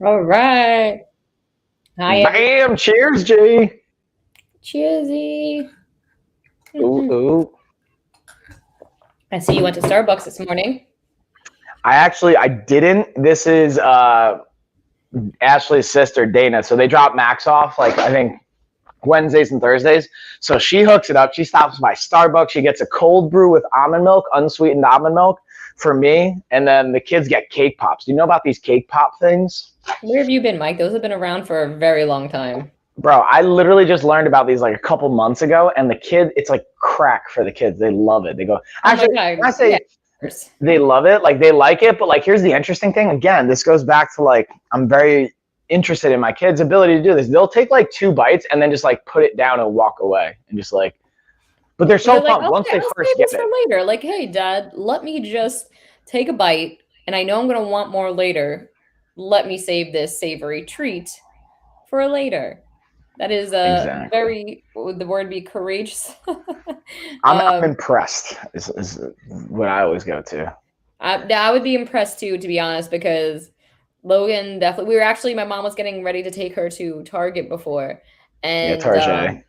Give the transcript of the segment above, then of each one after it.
All right. Hi, everyone. Bam! Cheers, G. Cheersy. Ooh, ooh. I see you went to Starbucks this morning. I didn't. This is Ashley's sister, Dana. So they drop Max off like I think Wednesdays and Thursdays. So she hooks it up. She stops by Starbucks. She gets a cold brew with almond milk, unsweetened almond milk for me, and then the kids get cake pops. Do you know about these cake pop things? Where have you been, Mike? Those have been around for a very long time. Bro, I literally just learned about these like a couple months ago, and it's like crack for the kids. They love it. They go, Oh my actually, God. when I Yeah. say they love it, like they like it, but like here's the interesting thing. Again, this goes back to like I'm very interested in my kids' ability to do this. They'll take like two bites and then just like put it down and walk away and just like, but they're Well, so they're like, pumped once okay, they I'll first save get this for it. later. Like, hey, Dad, let me just take a bite, and I know I'm going to want more later. Let me save this savory treat for later. That is a Exactly. very, what would the word be, courageous? I'm um, impressed. Is what I always go to. I would be impressed too, to be honest, because Logan definitely. We were actually, my mom was getting ready to take her to Target before, Yeah, and Tarjay.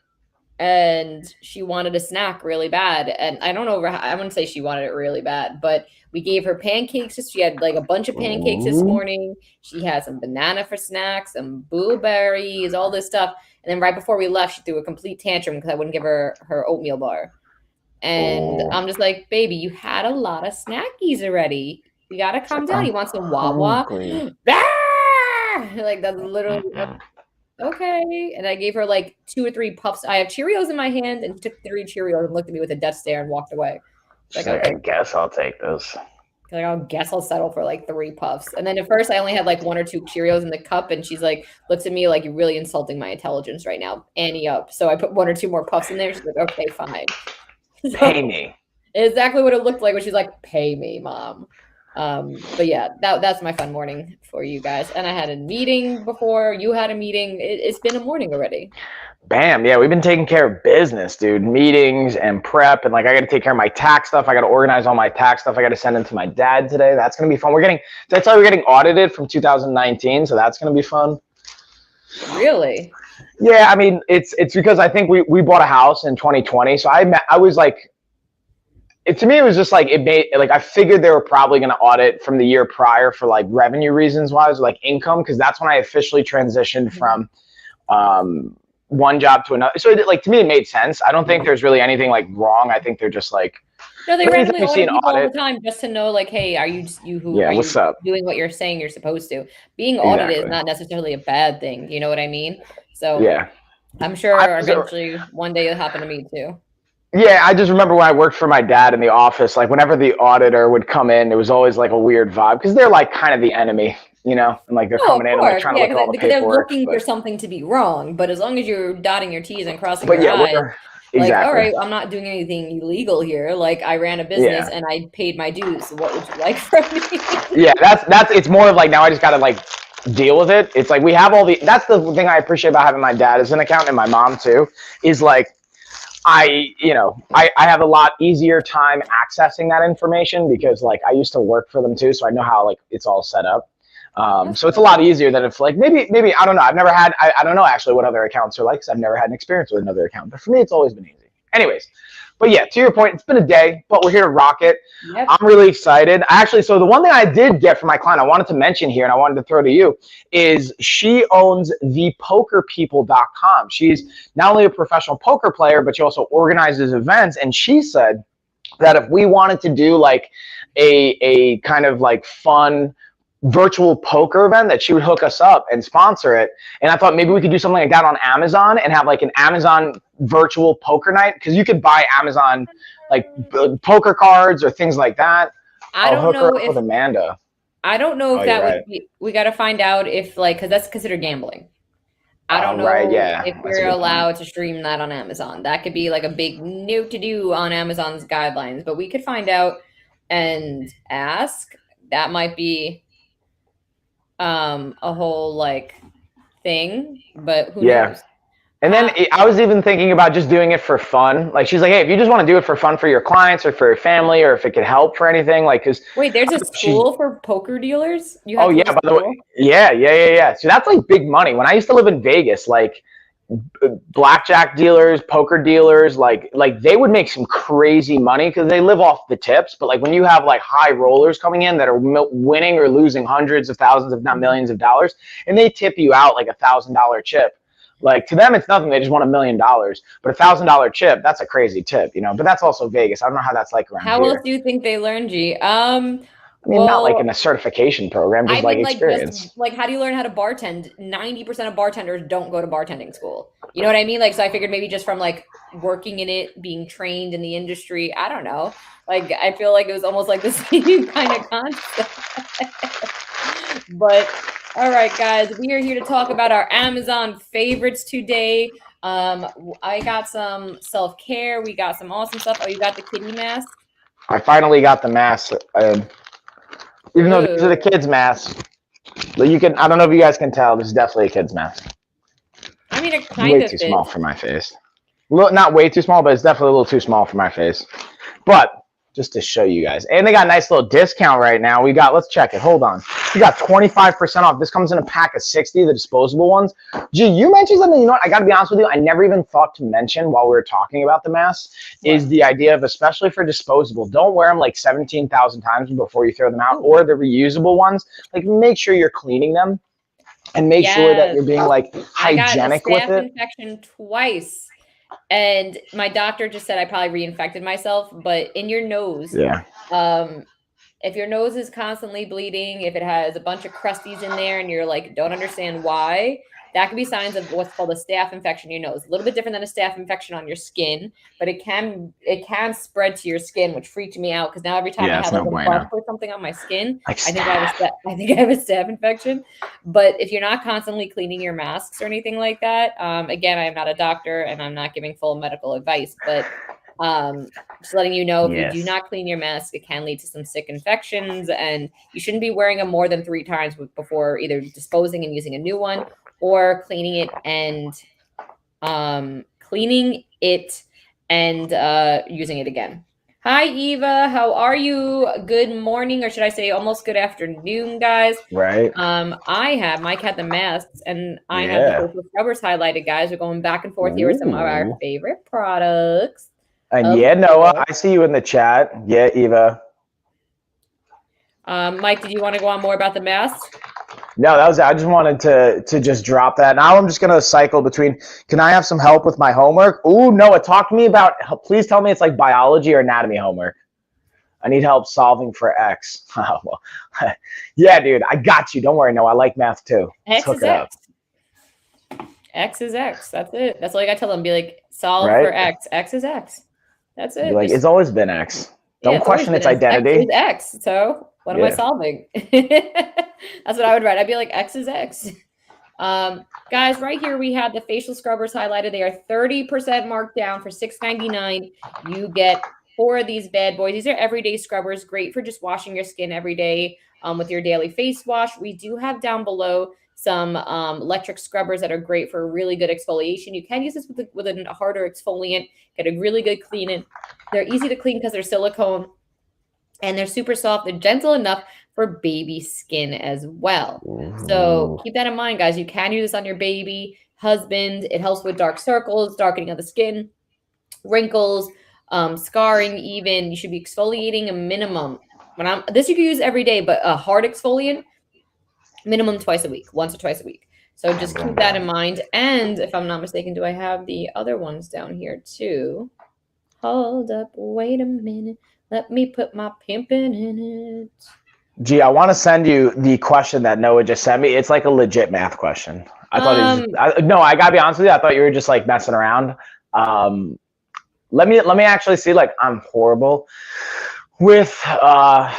she wanted a snack really bad. And I don't know, I wouldn't say she wanted it really bad, but we gave her pancakes. She had like a bunch of pancakes this Ooh. morning. She had some banana for snacks, some blueberries, all this stuff. And then right before we left, she threw a complete tantrum because I wouldn't give her her oatmeal bar. And Oh, I'm just like, baby, you had a lot of snackies already. You gotta it's calm like down. I'm You want some Wawa? hungry. Ah! Like that's literally Mm-mm. okay. And I gave her like two or three puffs. I have Cheerios in my hand, and she took three Cheerios and looked at me with a death stare and walked away. It's She's like, like, okay, I guess I'll take those. like I guess I'll settle for like three puffs. And then at first I only had like one or two Cheerios in the cup, and she's like, looks at me like you're really insulting my intelligence right now. Annie up. So I put one or two more puffs in there. She's like, okay, fine. Pay So me. exactly what it looked like when she's like, "Pay me, mom." But yeah, that's my fun morning for you guys. And I had a meeting before you had a meeting. It's been a morning already. Bam. Yeah, we've been taking care of business, dude. Meetings and prep. And like, I got to take care of my tax stuff. I got to organize all my tax stuff. I got to send them to my dad today. That's going to be fun. That's why we're getting audited from 2019. So that's going to be fun. Really? Yeah. I mean, it's because I think we bought a house in 2020. So I was like, to me, it was just like, it made, like, I figured they were probably going to audit from the year prior for like revenue reasons wise, like income. Cause that's when I officially transitioned Mhm. from, um, one job to another. So like to me, it made sense. I don't think there's really anything like wrong. I think they're just like, No, they because anytime randomly you see audit an people all audit, the time just to know, like, hey, are you who yeah, are what's you up? doing what you're saying you're supposed to? Being audited is Exactly. not necessarily a bad thing. You know what I mean? So Yeah. I'm I sure was, eventually one day it'll happen to me too. yeah, I just remember when I worked for my dad in the office, like whenever the auditor would come in, it was always like a weird vibe because they're like kind of the enemy, and like they're No, of coming in and like course. trying to Yeah, look at all the because they're paperwork. looking for something to be wrong. But as long as you're dotting your T's and crossing But your yeah, I's, we're like, all exactly. right, I'm not doing anything illegal here. Like, I ran a business Yeah. and I paid my dues. So what would you like from me? Yeah, that's it's more of like now I just gotta like deal with it. It's like we have all the that's the thing I appreciate about having my dad as an accountant and my mom too, is like I have a lot easier time accessing that information because like I used to work for them too, so I know how like it's all set up. That's So it's a lot perfect. easier than if like maybe I don't know. I don't know actually what other accounts are like because I've never had an experience with another account. But for me, it's always been easy. Anyways, but yeah, to your point, it's been a day, but we're here to rock it. Yep. I'm really excited. So the one thing I did get from my client, I wanted to mention here, and I wanted to throw to you, is she owns thepokerpeople.com. She's not only a professional poker player, but she also organizes events. And she said that if we wanted to do like a kind of like fun virtual poker event, that she would hook us up and sponsor it. And I thought maybe we could do something like that on Amazon and have like an Amazon virtual poker night because you could buy Amazon like poker cards or things like that. I I'll don't hook her know up with if Amanda. I don't know Oh, if you're that would right. be. We got to find out if like because that's considered gambling. I don't All right. know Yeah, if that's a we're good point. allowed to stream that on Amazon. That could be like a big no to do on Amazon's guidelines, but we could find out and ask. That might be a whole like thing, but who Yeah. knows? And then I was even thinking about just doing it for fun. Like she's like, hey, if you just want to do it for fun for your clients or for your family, or if it could help for anything, like, because wait, there's a school for poker dealers? You have oh to yeah, go to by the way, school? yeah. So that's like big money. When I used to live in Vegas, like blackjack dealers, poker dealers, like they would make some crazy money because they live off the tips. But like when you have like high rollers coming in that are winning or losing hundreds of thousands, if not millions of dollars, and they tip you out like $1,000 chip. Like to them, it's nothing. They just want $1 million. But $1,000 chip, that's a crazy tip, you know. But that's also Vegas. I don't know how that's like around How here. else do you think they learn, G? I mean, not like in a certification program, just I like mean, like, experience. just like, how do you learn how to bartend? 90% of bartenders don't go to bartending school. You know what I mean? Like, so I figured maybe just from like working in it, being trained in the industry. I don't know. Like, I feel like it was almost like the same kind of concept. But all right, guys, we are here to talk about our Amazon favorites today. I got some self-care. We got some awesome stuff. Oh, you got the kitty mask? I finally got the mask. Even though these are the kids' masks, but you can. I don't know if you guys can tell. This is definitely a kid's mask. I mean, it kind way of too fits. small for my face. Not way too small, but it's definitely a little too small for my face. But just to show you guys, and they got a nice little discount right now. We got. Let's check it. Hold on. We got 25% off. This comes in a pack of 60, the disposable ones. Gee, you mentioned something. You know what? I got to be honest with you. I never even thought to mention while we were talking about the masks is the idea of, especially for disposable, don't wear them like 17,000 times before you throw them out. Or the reusable ones, like make sure you're cleaning them and make sure that you're being like hygienic with it. I got a staph infection twice, and my doctor just said I probably reinfected myself. But in your nose, if your nose is constantly bleeding, if it has a bunch of crusties in there and you're like, don't understand why, that could be signs of what's called a staph infection in your nose. A little bit different than a staph infection on your skin, but it can spread to your skin, which freaked me out because now every time I have like a bump or something on my skin, I think I have a staph infection. But if you're not constantly cleaning your masks or anything like that, again, I am not a doctor and I'm not giving full medical advice, but just letting you know, if you do not clean your mask, it can lead to some sick infections, and you shouldn't be wearing them more than 3 times before either disposing and using a new one, or cleaning it and using it again. Hi, Eva. How are you? Good morning, or should I say almost good afternoon, guys. Right. Mike had the masks, and I have the facial scrubbers highlighted, guys. We're going back and forth here with some of our favorite products. And Noah, I see you in the chat. Yeah, Eva. Mike, did you want to go on more about the masks? No, that was it. I just wanted to just drop that. Now I'm just gonna cycle between. Can I have some help with my homework? Ooh, Noah, talk to me about. Please tell me it's like biology or anatomy homework. I need help solving for X. Oh, well, yeah, dude, I got you. Don't worry, Noah. I like math too. X is X. X is X. That's it. That's all you gotta tell them. Be like, solve for X. X is X. That's it. Like, it's always been X. Don't question its identity. X is X. So what am I solving? That's what I would write. I'd be like, X is X. Guys, right here we have the facial scrubbers highlighted. They are 30% marked down for $6.99. You get 4 of these bad boys. These are everyday scrubbers, great for just washing your skin every day with your daily face wash. We do have down below some electric scrubbers that are great for really good exfoliation. You can use this with a harder exfoliant, get a really good clean in. They're easy to clean because they're silicone, and they're super soft. They're gentle enough for baby skin as well. So keep that in mind, guys. You can use this on your baby, husband. It helps with dark circles, darkening of the skin, wrinkles, scarring even. You should be exfoliating a minimum. This you can use every day, but a hard exfoliant, minimum twice a week, once or twice a week. So just keep that in mind. And if I'm not mistaken, do I have the other ones down here too? Hold up, wait a minute. Let me put my pimpin' in it. Gee, I want to send you the question that Noah just sent me. It's like a legit math question. I thought it was no, I gotta be honest with you. I thought you were just like messing around. Let me actually see. Like, I'm horrible with math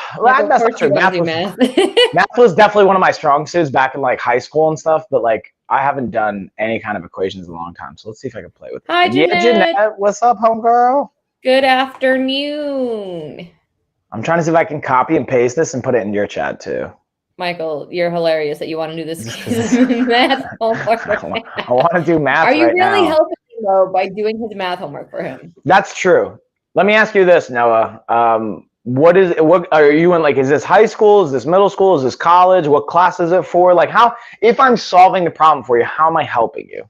was definitely one of my strong suits back in like high school and stuff, but like I haven't done any kind of equations in a long time. So let's see if I can play with it. Hi, Jeanette. Yeah, Jeanette. What's up, homegirl? Good afternoon. I'm trying to see if I can copy and paste this and put it in your chat too. Michael, you're hilarious that you want to do this math homework. I want to do math. Are you right really now. helping him though by doing his math homework for him? That's true. Let me ask you this, Noah. What are you in? Like, is this high school? Is this middle school? Is this college? What class is it for? Like, how, if I'm solving the problem for you, how am I helping you?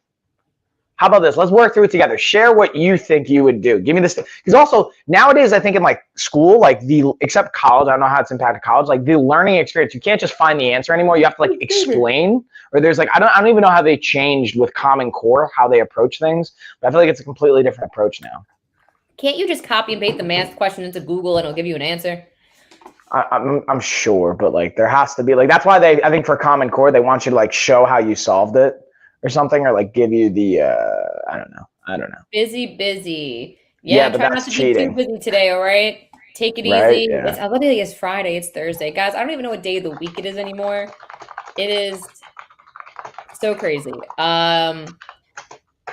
How about this? Let's work through it together. Share what you think you would do. Give me this. Because also nowadays, I think in like school, like except college, I don't know how it's impacted college, like the learning experience, you can't just find the answer anymore. You have to like explain, or there's like, I don't even know how they changed with Common Core, how they approach things, but I feel like it's a completely different approach now. Can't you just copy and paste the math question into Google and it'll give you an answer? I'm sure, but like there has to be like, that's why I think for Common Core, they want you to like show how you solved it or something, or like give you the, I don't know. Busy. Yeah, Yeah, but try not that's to cheating. be too busy today, all right? Take it Right? easy. Yeah. It's literally it's Friday, it's Thursday. Guys, I don't even know what day of the week it is anymore. It is so crazy.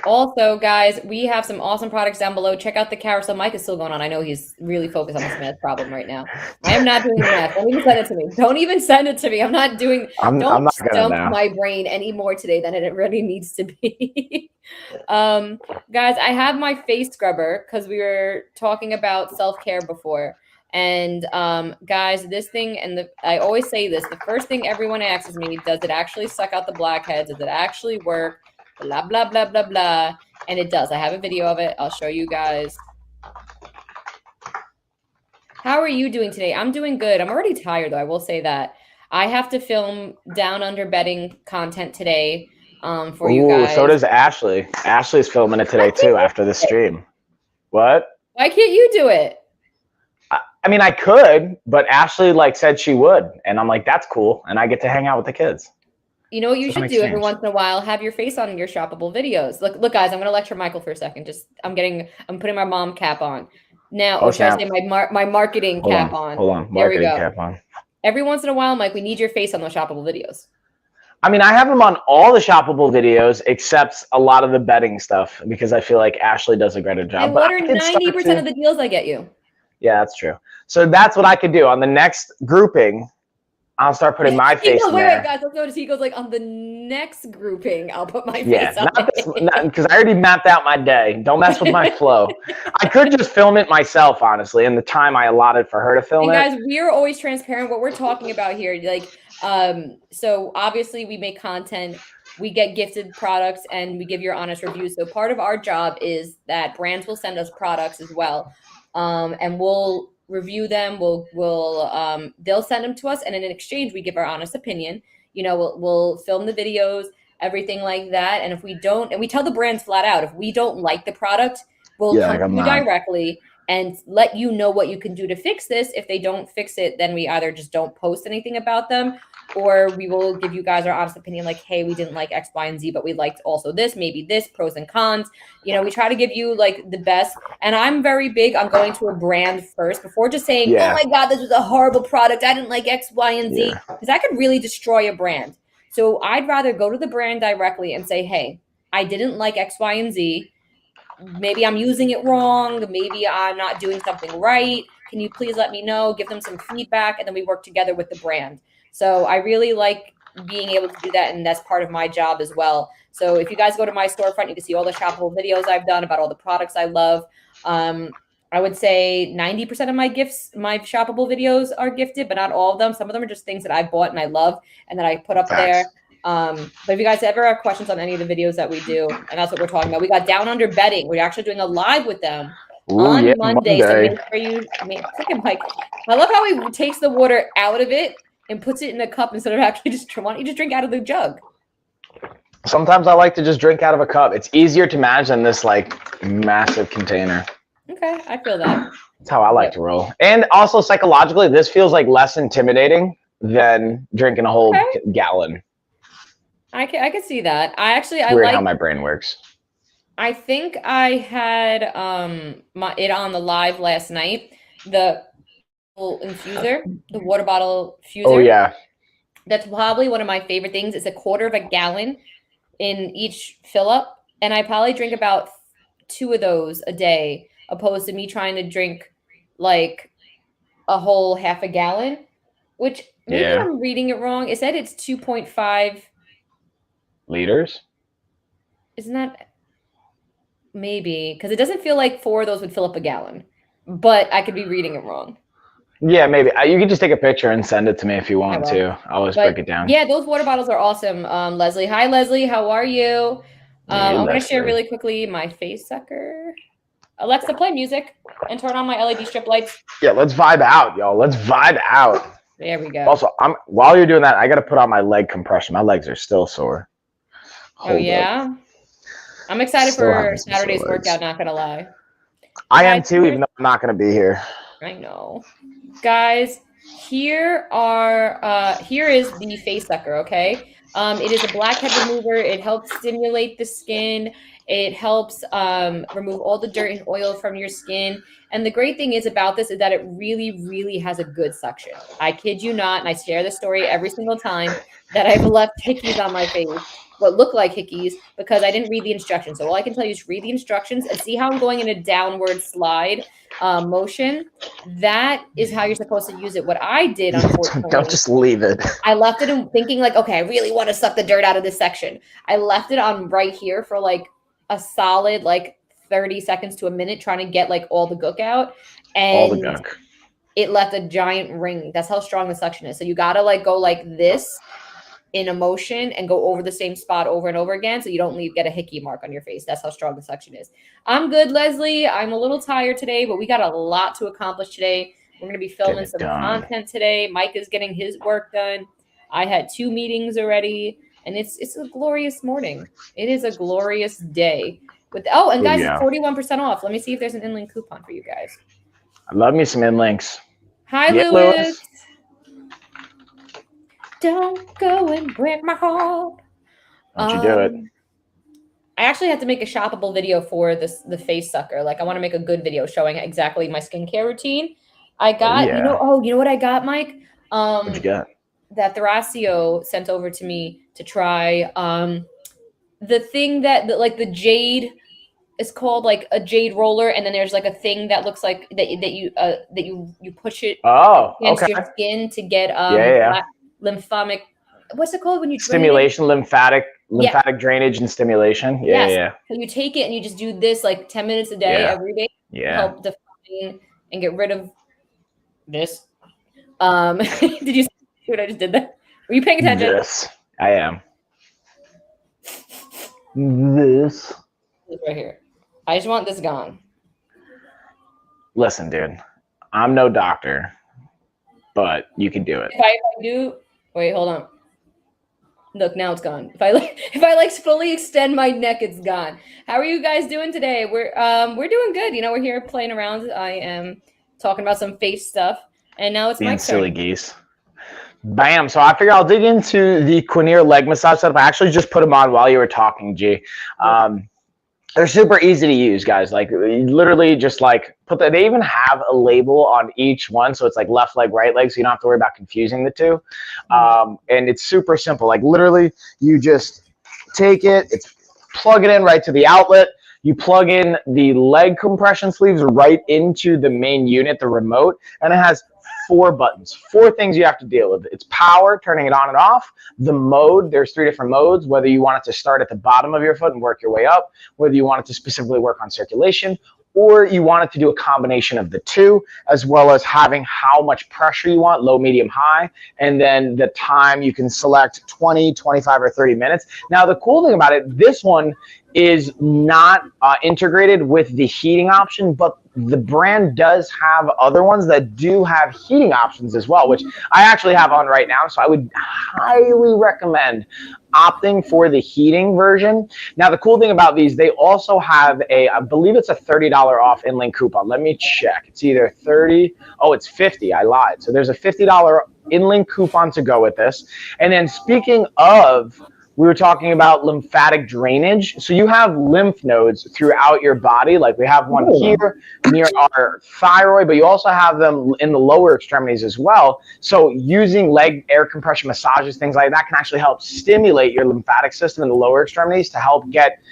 Also, guys, we have some awesome products down below. Check out the carousel. Mike is still going on. I know he's really focused on this math problem right now. I am not doing the math. Don't even send it to me. Don't even send it to me. I'm not doing. I'm Don't not gonna stump now. my brain any more today than it really needs to be. Guys, I have my face scrubber because we were talking about self-care before. And guys, this thing, and I always say this, the first thing everyone asks me, does it actually suck out the blackheads? Does it actually work? Blah, blah, blah, blah, blah. And it does. I have a video of it. I'll show you guys. How are you doing today? I'm doing good. I'm already tired, though. I will say that. I have to film down under bedding content today for you guys. So does Ashley. Ashley's filming it today, too, after the stream. What? Why can't you do it? I mean, I could, but Ashley like said she would. And I'm like, that's cool. And I get to hang out with the kids. You know what you should do every once in a while? Have your face on your shoppable videos. Look, guys, I'm going to lecture Michael for a second. I'm putting my mom cap on. Now, or should I say my marketing cap on? Hold on. There we Marketing go. cap on. Every once in a while, Mike, we need your face on those shoppable videos. I mean, I have them on all the shoppable videos except a lot of the betting stuff because I feel like Ashley does a greater job. What are 90% of the deals I get you? Yeah, that's true. So that's what I could do on the next grouping. I'll start putting my face in there. Wait, guys, let's notice he goes like on the next grouping, I'll put my face on it. Because I already mapped out my day. Don't mess with my flow. I could just film it myself, honestly, in the time I allotted for her to film it. Guys, we're always transparent. What we're talking about here, like, so obviously we make content, we get gifted products, and we give your honest reviews. So part of our job is that brands will send us products as well, and we'll review them. They'll send them to us, and in exchange we give our honest opinion. You know, we'll film the videos, everything like that. And if we don't, and we tell the brands flat out, if we don't like the product, we'll come to you directly and let you know what you can do to fix this. If they don't fix it, then we either just don't post anything about them, or we will give you guys our honest opinion, like, hey, we didn't like X, Y, and Z, but we liked also this, maybe this, pros and cons. You know, we try to give you like the best. And I'm very big on going to a brand first before just saying, oh my God, this was a horrible product. I didn't like X, Y, and Z, because that could really destroy a brand. So I'd rather go to the brand directly and say, hey, I didn't like X, Y, and Z. Maybe I'm using it wrong. Maybe I'm not doing something right. Can you please let me know? Give them some feedback, and then we work together with the brand. So I really like being able to do that, and that's part of my job as well. So if you guys go to my storefront, you can see all the shoppable videos I've done about all the products I love. I would say 90% of my shoppable videos are gifted, but not all of them. Some of them are just things that I bought and I love and that I put up there. But if you guys ever have questions on any of the videos that we do, and that's what we're talking about, we got Down Under Bedding. We're actually doing a live with them on Monday. So make sure freaking Mike. I love how he takes the water out of it and puts it in a cup instead of actually why don't you just drink out of the jug? Sometimes I like to just drink out of a cup. It's easier to manage than this like massive container. Okay, I feel that. That's how I like to roll. And also psychologically, this feels like less intimidating than drinking a whole gallon. I can see that. I weird like how my brain works. I think I had it on the live last night. The infuser, the water bottle infuser. Oh yeah. That's probably one of my favorite things. It's a quarter of a gallon in each fill up, and I probably drink about 2 of those a day, opposed to me trying to drink like a whole half a gallon. which maybe I'm reading it wrong. It said it's 2.5 liters. Isn't that maybe? Because it doesn't feel like 4 of those would fill up a gallon, but I could be reading it wrong. Yeah, maybe. You can just take a picture and send it to me if you want to. I'll always break it down. Yeah, those water bottles are awesome. Leslie. Hi, Leslie. How are you? I'm going to share really quickly my face sucker. Alexa, play music and turn on my LED strip lights. Yeah, let's vibe out, y'all. Let's vibe out. There we go. Also, while you're doing that, I got to put on my leg compression. My legs are still sore. Hold up. I'm excited for Saturday's workout, not going to lie. I am too, even though I'm not going to be here. I know. Guys, here is the face sucker, okay? It is a blackhead remover. It helps stimulate the skin. It helps remove all the dirt and oil from your skin. And the great thing is about this is that it really, really has a good suction. I kid you not, and I share this story every single time that I've left hickeys on my face, what look like hickeys, because I didn't read the instructions. So all I can tell you is read the instructions and see how I'm going in a downward slide motion. That is how you're supposed to use it. What I did, unfortunately, don't just leave it. I left it in thinking like, okay, I really want to suck the dirt out of this section. I left it on right here for like a solid like 30 seconds to a minute, trying to get like all the gook out, and all the gunk. It left a giant ring. That's how strong the suction is. So you gotta like go like this in a motion and go over the same spot over and over again, so you don't get a hickey mark on your face. That's how strong the suction is. I'm good, Leslie. I'm a little tired today, but we got a lot to accomplish today. We're gonna be filming some content today. Mike is getting his work done. I had 2 meetings already, and it's a glorious morning. It is a glorious day. And guys, it's 41% off. Let me see if there's an in-link coupon for you guys. I love me some in-links. Hi, Lewis. Don't go and break my heart. Don't you do it. I actually had to make a shoppable video for the face sucker. Like, I want to make a good video showing exactly my skincare routine. I got, you know what I got, Mike? What'd you got? That Thrasio sent over to me to try. The thing that like the jade is called like a jade roller, and then there's like a thing that looks like that you push it against your skin to get lymphatic. What's it called when you stimulation? Lymphatic drainage and stimulation. Yeah. So you take it and you just do this like 10 minutes a day every day. To help define and get rid of this. Did you see what I just did there? Were you paying attention? Yes, I am. This right here. I just want this gone. Listen, dude, I'm no doctor, but you can do it. If I do, wait, hold on. Look, now it's gone. If I fully extend my neck, it's gone. How are you guys doing today? We're doing good. You know, we're here playing around. I am talking about some face stuff, and now it's my silly geese. Bam. So I figure I'll dig into the quinier leg massage setup. I actually just put them on while you were talking, G. They're super easy to use, guys. Like, literally just like they even have a label on each one. So it's like left leg, right leg. So you don't have to worry about confusing the two. And it's super simple. Like, literally you just take it, plug it in right to the outlet. You plug in the leg compression sleeves right into the main unit, the remote, and it has 4 buttons, 4 things you have to deal with. It's power, turning it on and off, the mode, there's 3 different modes, whether you want it to start at the bottom of your foot and work your way up, whether you want it to specifically work on circulation, or you want it to do a combination of the 2, as well as having how much pressure you want, low, medium, high, and then the time you can select 20, 25, or 30 minutes. Now, the cool thing about it, this one is not integrated with the heating option, but the brand does have other ones that do have heating options as well, which I actually have on right now. So I would highly recommend opting for the heating version. Now, the cool thing about these, they also have I believe it's a $30 off in-link coupon. Let me check. It's either 30. Oh, it's 50. I lied. So there's a $50 in-link coupon to go with this. And then speaking of, we were talking about lymphatic drainage. So you have lymph nodes throughout your body. Like we have one here near our thyroid, but you also have them in the lower extremities as well. So using leg air compression massages, things like that can actually help stimulate your lymphatic system in the lower extremities to help get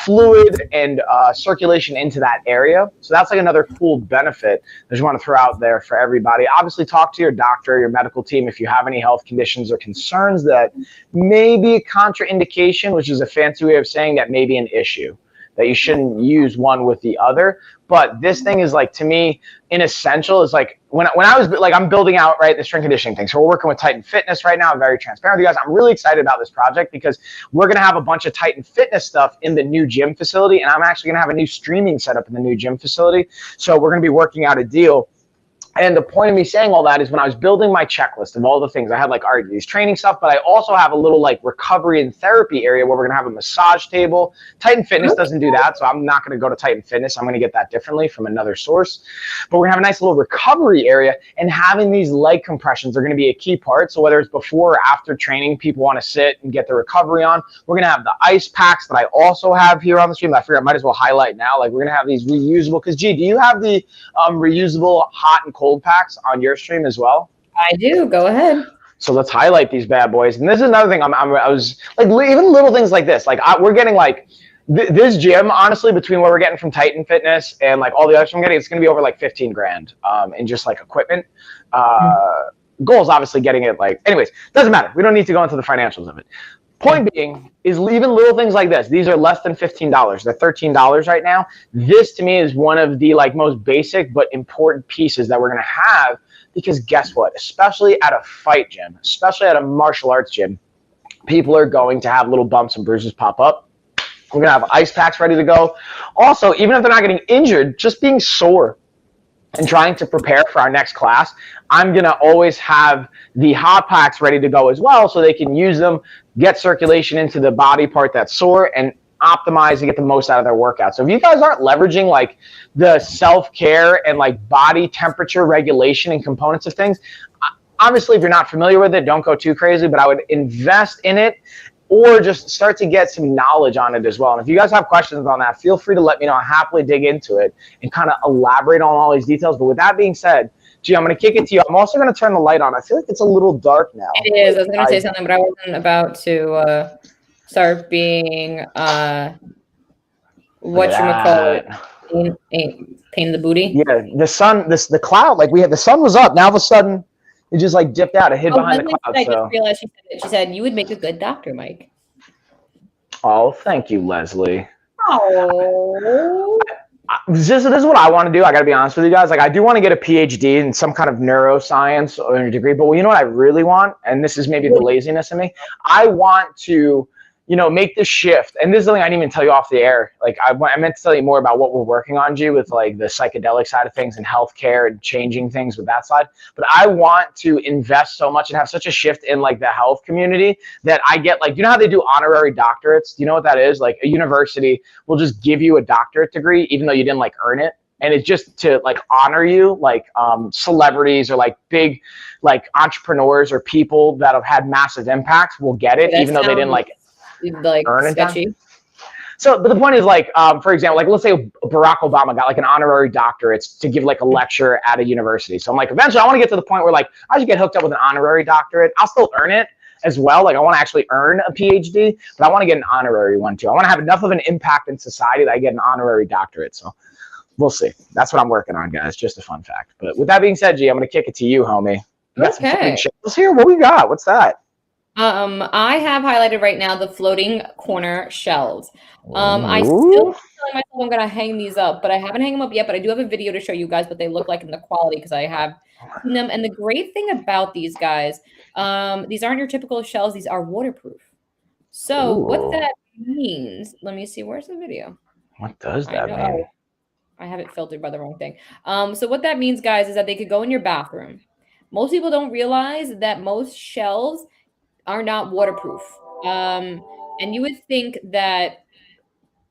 fluid and circulation into that area. So that's like another cool benefit I just want to throw out there for everybody. Obviously, talk to your doctor, your medical team if you have any health conditions or concerns that may be a contraindication, which is a fancy way of saying that may be an issue, that you shouldn't use one with the other. But this thing is like, to me, an essential. Is like when I was like, I'm building out, right, the strength conditioning thing. So we're working with Titan Fitness right now. I'm very transparent with you guys. I'm really excited about this project because we're going to have a bunch of Titan Fitness stuff in the new gym facility. And I'm actually going to have a new streaming setup in the new gym facility. So we're going to be working out a deal. And the point of me saying all that is when I was building my checklist of all the things, I had like, all right, these training stuff, but I also have a little like recovery and therapy area where we're gonna have a massage table. Titan Fitness doesn't do that, so I'm not gonna go to Titan Fitness. I'm gonna get that differently from another source. But we're gonna have a nice little recovery area, and having these leg compressions are gonna be a key part. So whether it's before or after training, people wanna sit and get the recovery on. We're gonna have the ice packs that I also have here on the stream that I figured I might as well highlight now. Like, we're gonna have these reusable, because G, do you have the reusable hot and cold packs on your stream as well? I do. Go ahead. So let's highlight these bad boys. And this is another thing. I was like, even little things like this. Like, we're getting like this gym, honestly, between what we're getting from Titan Fitness and like all the other stuff I'm getting, it's going to be over like 15 grand in just like equipment. Goal is obviously getting it. Like, anyways, doesn't matter. We don't need to go into the financials of it. Point being is even little things like this. These are less than $15. They're $13 right now. This to me is one of the like most basic but important pieces that we're going to have, because guess what? Especially at a fight gym, especially at a martial arts gym, people are going to have little bumps and bruises pop up. We're going to have ice packs ready to go. Also, even if they're not getting injured, just being sore and trying to prepare for our next class, I'm going to always have the hot packs ready to go as well, so they can use them, get circulation into the body part that's sore, and optimize and get the most out of their workout. So if you guys aren't leveraging like the self-care and like body temperature regulation and components of things, obviously if you're not familiar with it, don't go too crazy, but I would invest in it, or just start to get some knowledge on it as well. And if you guys have questions on that, feel free to let me know. I'll happily dig into it and kind of elaborate on all these details. But with that being said, G, I'm going to kick it to you. I'm also going to turn the light on. I feel like it's a little dark now. It is. I was going to say something, but I wasn't about to start being whatchamacallit, pain in the booty. Yeah, the sun, the cloud, like the sun was up. Now all of a sudden, it just like dipped out. It hid behind the clouds. I just realized she said you would make a good doctor, Mike. Oh, thank you, Leslie. Oh. This is what I want to do. I got to be honest with you guys. Like, I do want to get a PhD in some kind of neuroscience or a degree, but you know what I really want? And this is maybe the laziness in me. I want to, make this shift. And this is something I didn't even tell you off the air. Like, I meant to tell you more about what we're working on, G, with like the psychedelic side of things and healthcare and changing things with that side. But I want to invest so much and have such a shift in like the health community that I get like, how they do honorary doctorates? Do you know what that is? Like, a university will just give you a doctorate degree, even though you didn't like earn it. And it's just to like honor you, like celebrities or like big like entrepreneurs or people that have had massive impacts will get it, even though they didn't like earn sketchy. it. So, but the point is like, for example, like let's say Barack Obama got like an honorary doctorate to give like a lecture at a university. So I'm like, eventually I want to get to the point where like I should get hooked up with an honorary doctorate. I'll still earn it as well. Like, I want to actually earn a PhD, but I want to get an honorary one too. I want to have enough of an impact in society that I get an honorary doctorate. So we'll see. That's what I'm working on, guys. Just a fun fact. But with that being said, G, I'm going to kick it to you, homie. You got some fucking shells here? What we got? What's that? I have highlighted right now the floating corner shelves. I still telling myself I'm going to hang these up, but I haven't hung them up yet. But I do have a video to show you guys what they look like in the quality, because I have seen them. And the great thing about these guys, these aren't your typical shelves. These are waterproof. So what that means, let me see. Where's the video? What does that mean? I have it filtered by the wrong thing. So what that means, guys, is that they could go in your bathroom. Most people don't realize that most shelves are not waterproof. And you would think that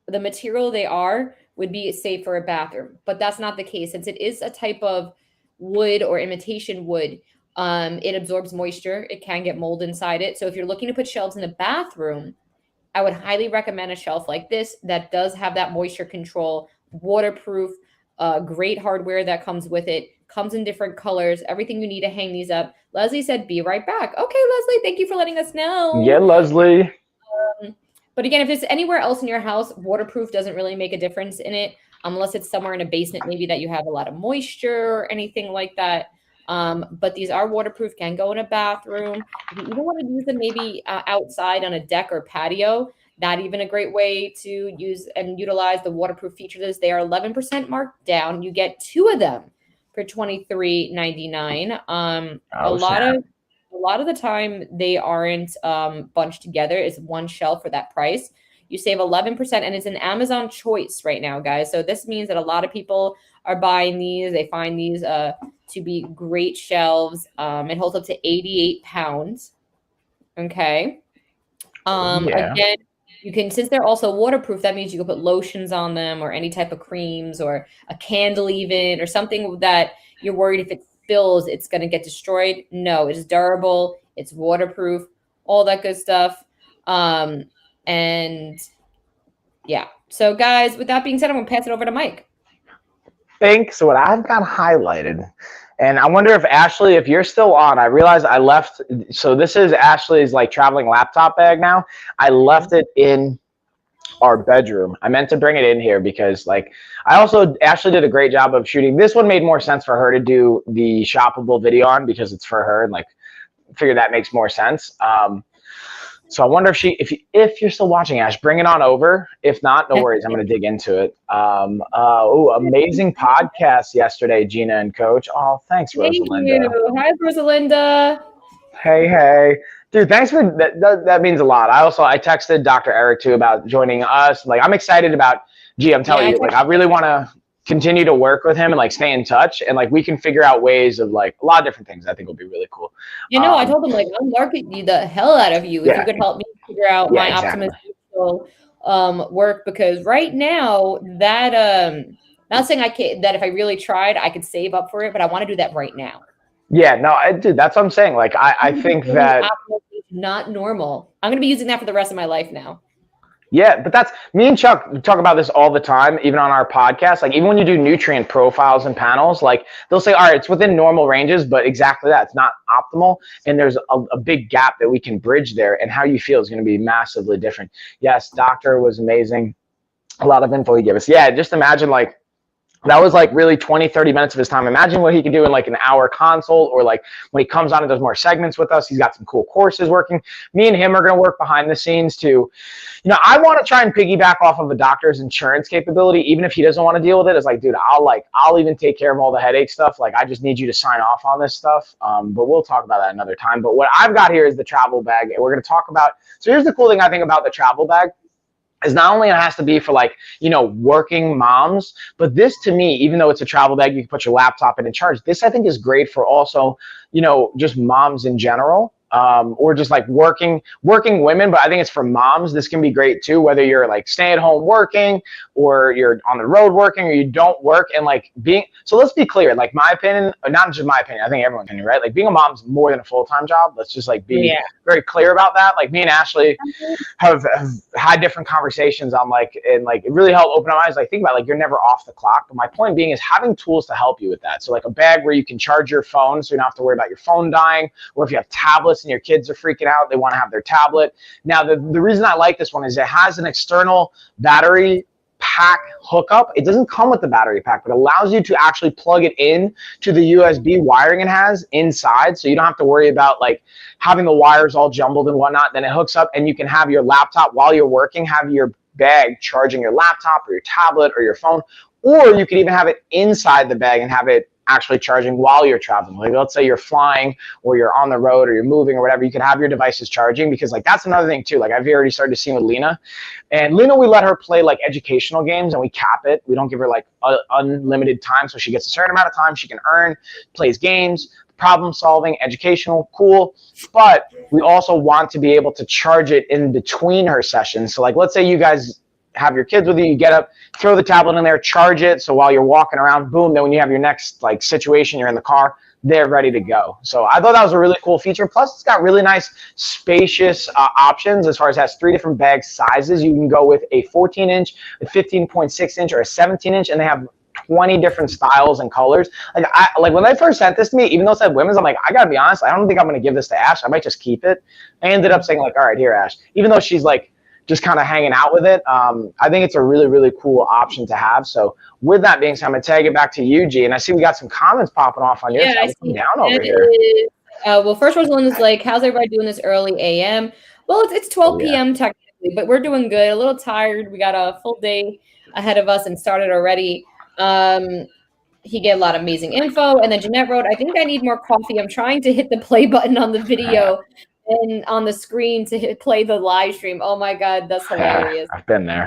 the material they are would be safe for a bathroom, but that's not the case. Since it is a type of wood or imitation wood, it absorbs moisture. It can get mold inside it. So if you're looking to put shelves in the bathroom, I would highly recommend a shelf like this that does have that moisture control, waterproof, great hardware that comes with it, comes in different colors, everything you need to hang these up. Leslie said, be right back. Okay, Leslie, thank you for letting us know. Yeah, Leslie. But again, if it's anywhere else in your house, waterproof doesn't really make a difference in it, unless it's somewhere in a basement, maybe that you have a lot of moisture or anything like that. But these are waterproof, can go in a bathroom. If you even want to use them maybe outside on a deck or patio, not even a great way to use and utilize the waterproof features. They are 11% marked down. You get 2 of them for $23.99. A lot of the time they aren't bunched together. It's one shelf for that price. You save 11%, and it's an Amazon choice right now, guys. So this means that a lot of people are buying these. They find these to be great shelves. It holds up to 88 pounds. Okay. Again, you can, since they're also waterproof, that means you can put lotions on them or any type of creams or a candle even, or something that you're worried if it spills, it's going to get destroyed. No, it's durable. It's waterproof, all that good stuff. And yeah. So guys, with that being said, I'm going to pass it over to Mike. Thanks. So what I've got highlighted, and I wonder if Ashley, if you're still on, I realized I left. So this is Ashley's like traveling laptop bag now. I left it in our bedroom. I meant to bring it in here because like Ashley did a great job of shooting. This one made more sense for her to do the shoppable video on because it's for her, and like figure that makes more sense. So I wonder if you're still watching, Ash, bring it on over. If not, no worries. I'm going to dig into it. Amazing podcast yesterday, Gina and Coach. Oh, thanks, Rosalinda. Thank you. Hi, Rosalinda. Hey. Dude, thanks for that. That means a lot. I texted Dr. Eric too about joining us. Like, I'm excited about, I'm telling you, like, I really want to continue to work with him and like stay in touch, and like we can figure out ways of like a lot of different things I think will be really cool. I told him like I'll market you the hell out of you if you could help me figure out my optimization work, because right now that not saying I can't, that if I really tried I could save up for it, but I want to do that right now. Yeah, no, dude, that's what I'm saying. Like I think that not normal. I'm gonna be using that for the rest of my life now. Yeah, but that's me and Chuck talk about this all the time, even on our podcast. Like even when you do nutrient profiles and panels, like they'll say, all right, it's within normal ranges, but exactly that, it's not optimal. And there's a big gap that we can bridge there, and how you feel is going to be massively different. Yes, doctor was amazing. A lot of info he gave us. Yeah, just imagine like, that was like really 20, 30 minutes of his time. Imagine what he could do in like an hour consult, or like when he comes on and does more segments with us. He's got some cool courses working. Me and him are going to work behind the scenes too. I want to try and piggyback off of a doctor's insurance capability, even if he doesn't want to deal with it. It's like, dude, I'll even take care of all the headache stuff. Like, I just need you to sign off on this stuff. But we'll talk about that another time. But what I've got here is the travel bag. And we're going to talk about, so here's the cool thing I think about the travel bag. Is not only it has to be for like, working moms, but this to me, even though it's a travel bag, you can put your laptop in and charge. This I think is great for also, just moms in general. Or just like working women, but I think it's for moms. This can be great too, whether you're like stay at home working, or you're on the road working, or you don't work, and like so let's be clear, like my opinion, not just my opinion, I think everyone can, right? Like being a mom's more than a full-time job. Let's just like be very clear about that. Like me and Ashley have had different conversations on like, and like it really helped open our eyes. Like think about like, you're never off the clock. But my point being is having tools to help you with that. So like a bag where you can charge your phone, so you don't have to worry about your phone dying, or if you have tablets and your kids are freaking out, they want to have their tablet. Now, the reason I like this one is it has an external battery pack hookup. It doesn't come with the battery pack, but it allows you to actually plug it in to the USB wiring it has inside, so you don't have to worry about like having the wires all jumbled and whatnot. Then it hooks up, and you can have your laptop while you're working, have your bag charging your laptop or your tablet or your phone, or you could even have it inside the bag and have it actually charging while you're traveling. Like let's say you're flying, or you're on the road, or you're moving, or whatever, you can have your devices charging, because like that's another thing too. Like I've already started to see with Lena, and Lena, we let her play like educational games and we cap it. We don't give her like unlimited time, so she gets a certain amount of time she can earn, plays games, problem solving, educational, cool. But we also want to be able to charge it in between her sessions. So like let's say you guys have your kids with you, you get up, throw the tablet in there, charge it, so while you're walking around, boom, then when you have your next like situation, you're in the car, they're ready to go. So I thought that was a really cool feature. Plus it's got really nice spacious options as far as it has 3 different bag sizes. You can go with a 14-inch, a 15.6-inch, or a 17-inch, and they have 20 different styles and colors. Like when they first sent this to me, even though it said women's, I'm like, I gotta be honest, I don't think I'm gonna give this to Ash. I might just keep it. I ended up saying like, all right, here, Ash, even though she's like just kind of hanging out with it. I think it's a really, really cool option to have. So with that being said, I'm going to tag it back to you, G. And I see we got some comments popping off on your side. I see down over here. Well, first one is like, how's everybody doing this early AM? Well, it's 12 p.m. technically, but we're doing good. A little tired. We got a full day ahead of us and started already. He gave a lot of amazing info. And then Jeanette wrote, I think I need more coffee. I'm trying to hit the play button on the video and on the screen to play the live stream. Oh my God, that's hilarious. I've been there.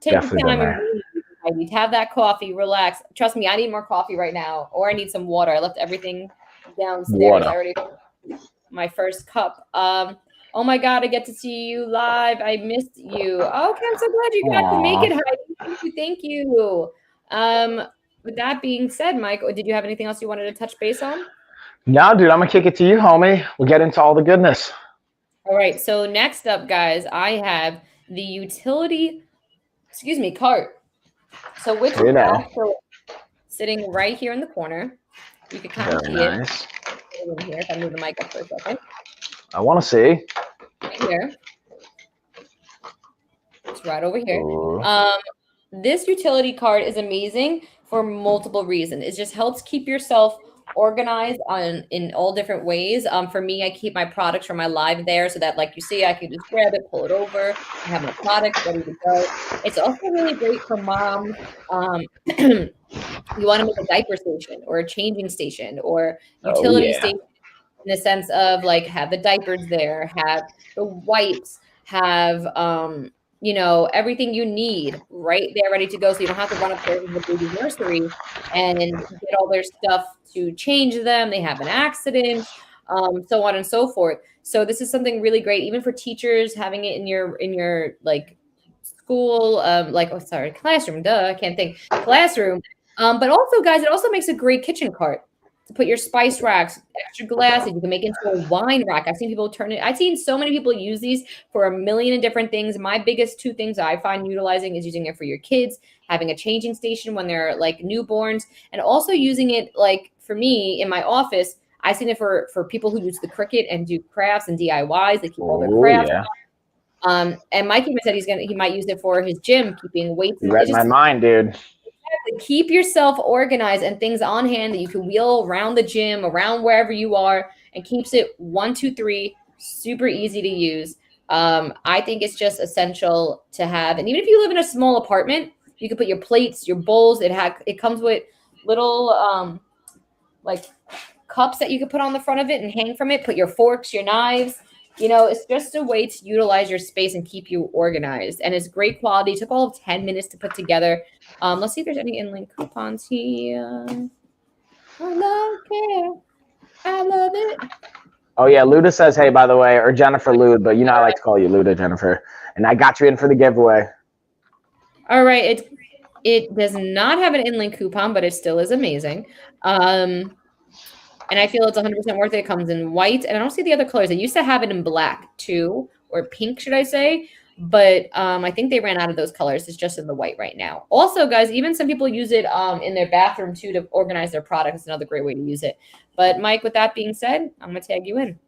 Take the time and breathe. I need to have that coffee, relax. Trust me, I need more coffee right now, or I need some water. I left everything downstairs. I already my first cup. Oh my God, I get to see you live. I missed you. Okay, I'm so glad you got to make it, Heidi. Thank you. With that being said, Mike, did you have anything else you wanted to touch base on? No, dude, I'm gonna kick it to you, homie. We'll get into all the goodness. All right. So next up, guys, I have the utility, cart. So which is also sitting right here in the corner. You can kind of see it in here. If I move the mic up for a second. I want to see. Right here. It's right over here. This utility cart is amazing for multiple reasons. It just helps keep yourself organized in all different ways. For me, I keep my products from my live there so that, like you see, I can just grab it, pull it over, I have my products ready to go. It's also really great for moms. You want to make a diaper station or a changing station or utility station in the sense of like have the diapers there, have the wipes, have everything you need right there ready to go. So you don't have to run upstairs to the baby nursery and get all their stuff to change them. They have an accident, so on and so forth. So this is something really great, even for teachers, having it in your like school, classroom. I can't think classroom. But also, guys, it also makes a great kitchen cart to put your spice racks, extra glasses. You can make into a wine rack. I've seen people turn it. I've seen so many people use these for a million and different things. My biggest two things I find utilizing is using it for your kids, having a changing station when they're like newborns, and also using it like for me in my office. I've seen it for people who use the Cricut and do crafts and DIYs. They keep all their crafts. And Mike even said he might use it for his gym, keeping weights. You read my mind, dude. Keep yourself organized and things on hand that you can wheel around the gym, around wherever you are, and keeps it 1, 2, 3, super easy to use. I think it's just essential to have. And even if you live in a small apartment, you can put your plates, your bowls. It comes with little like cups that you can put on the front of it and hang from it. Put your forks, your knives. It's just a way to utilize your space and keep you organized. And it's great quality. It took all of 10 minutes to put together. Let's see if there's any in-link coupons here. I love it. Oh, yeah. Luda says, hey, by the way, or Jennifer Lude, but I like to call you Luda, Jennifer. And I got you in for the giveaway. All right. It does not have an in-link coupon, but it still is amazing. And I feel it's 100% worth it. It comes in white, and I don't see the other colors. They used to have it in black too, or pink, should I say? But I think they ran out of those colors. It's just in the white right now. Also, guys, even some people use it in their bathroom too to organize their products. It's another great way to use it. But Mike, with that being said, I'm gonna tag you in.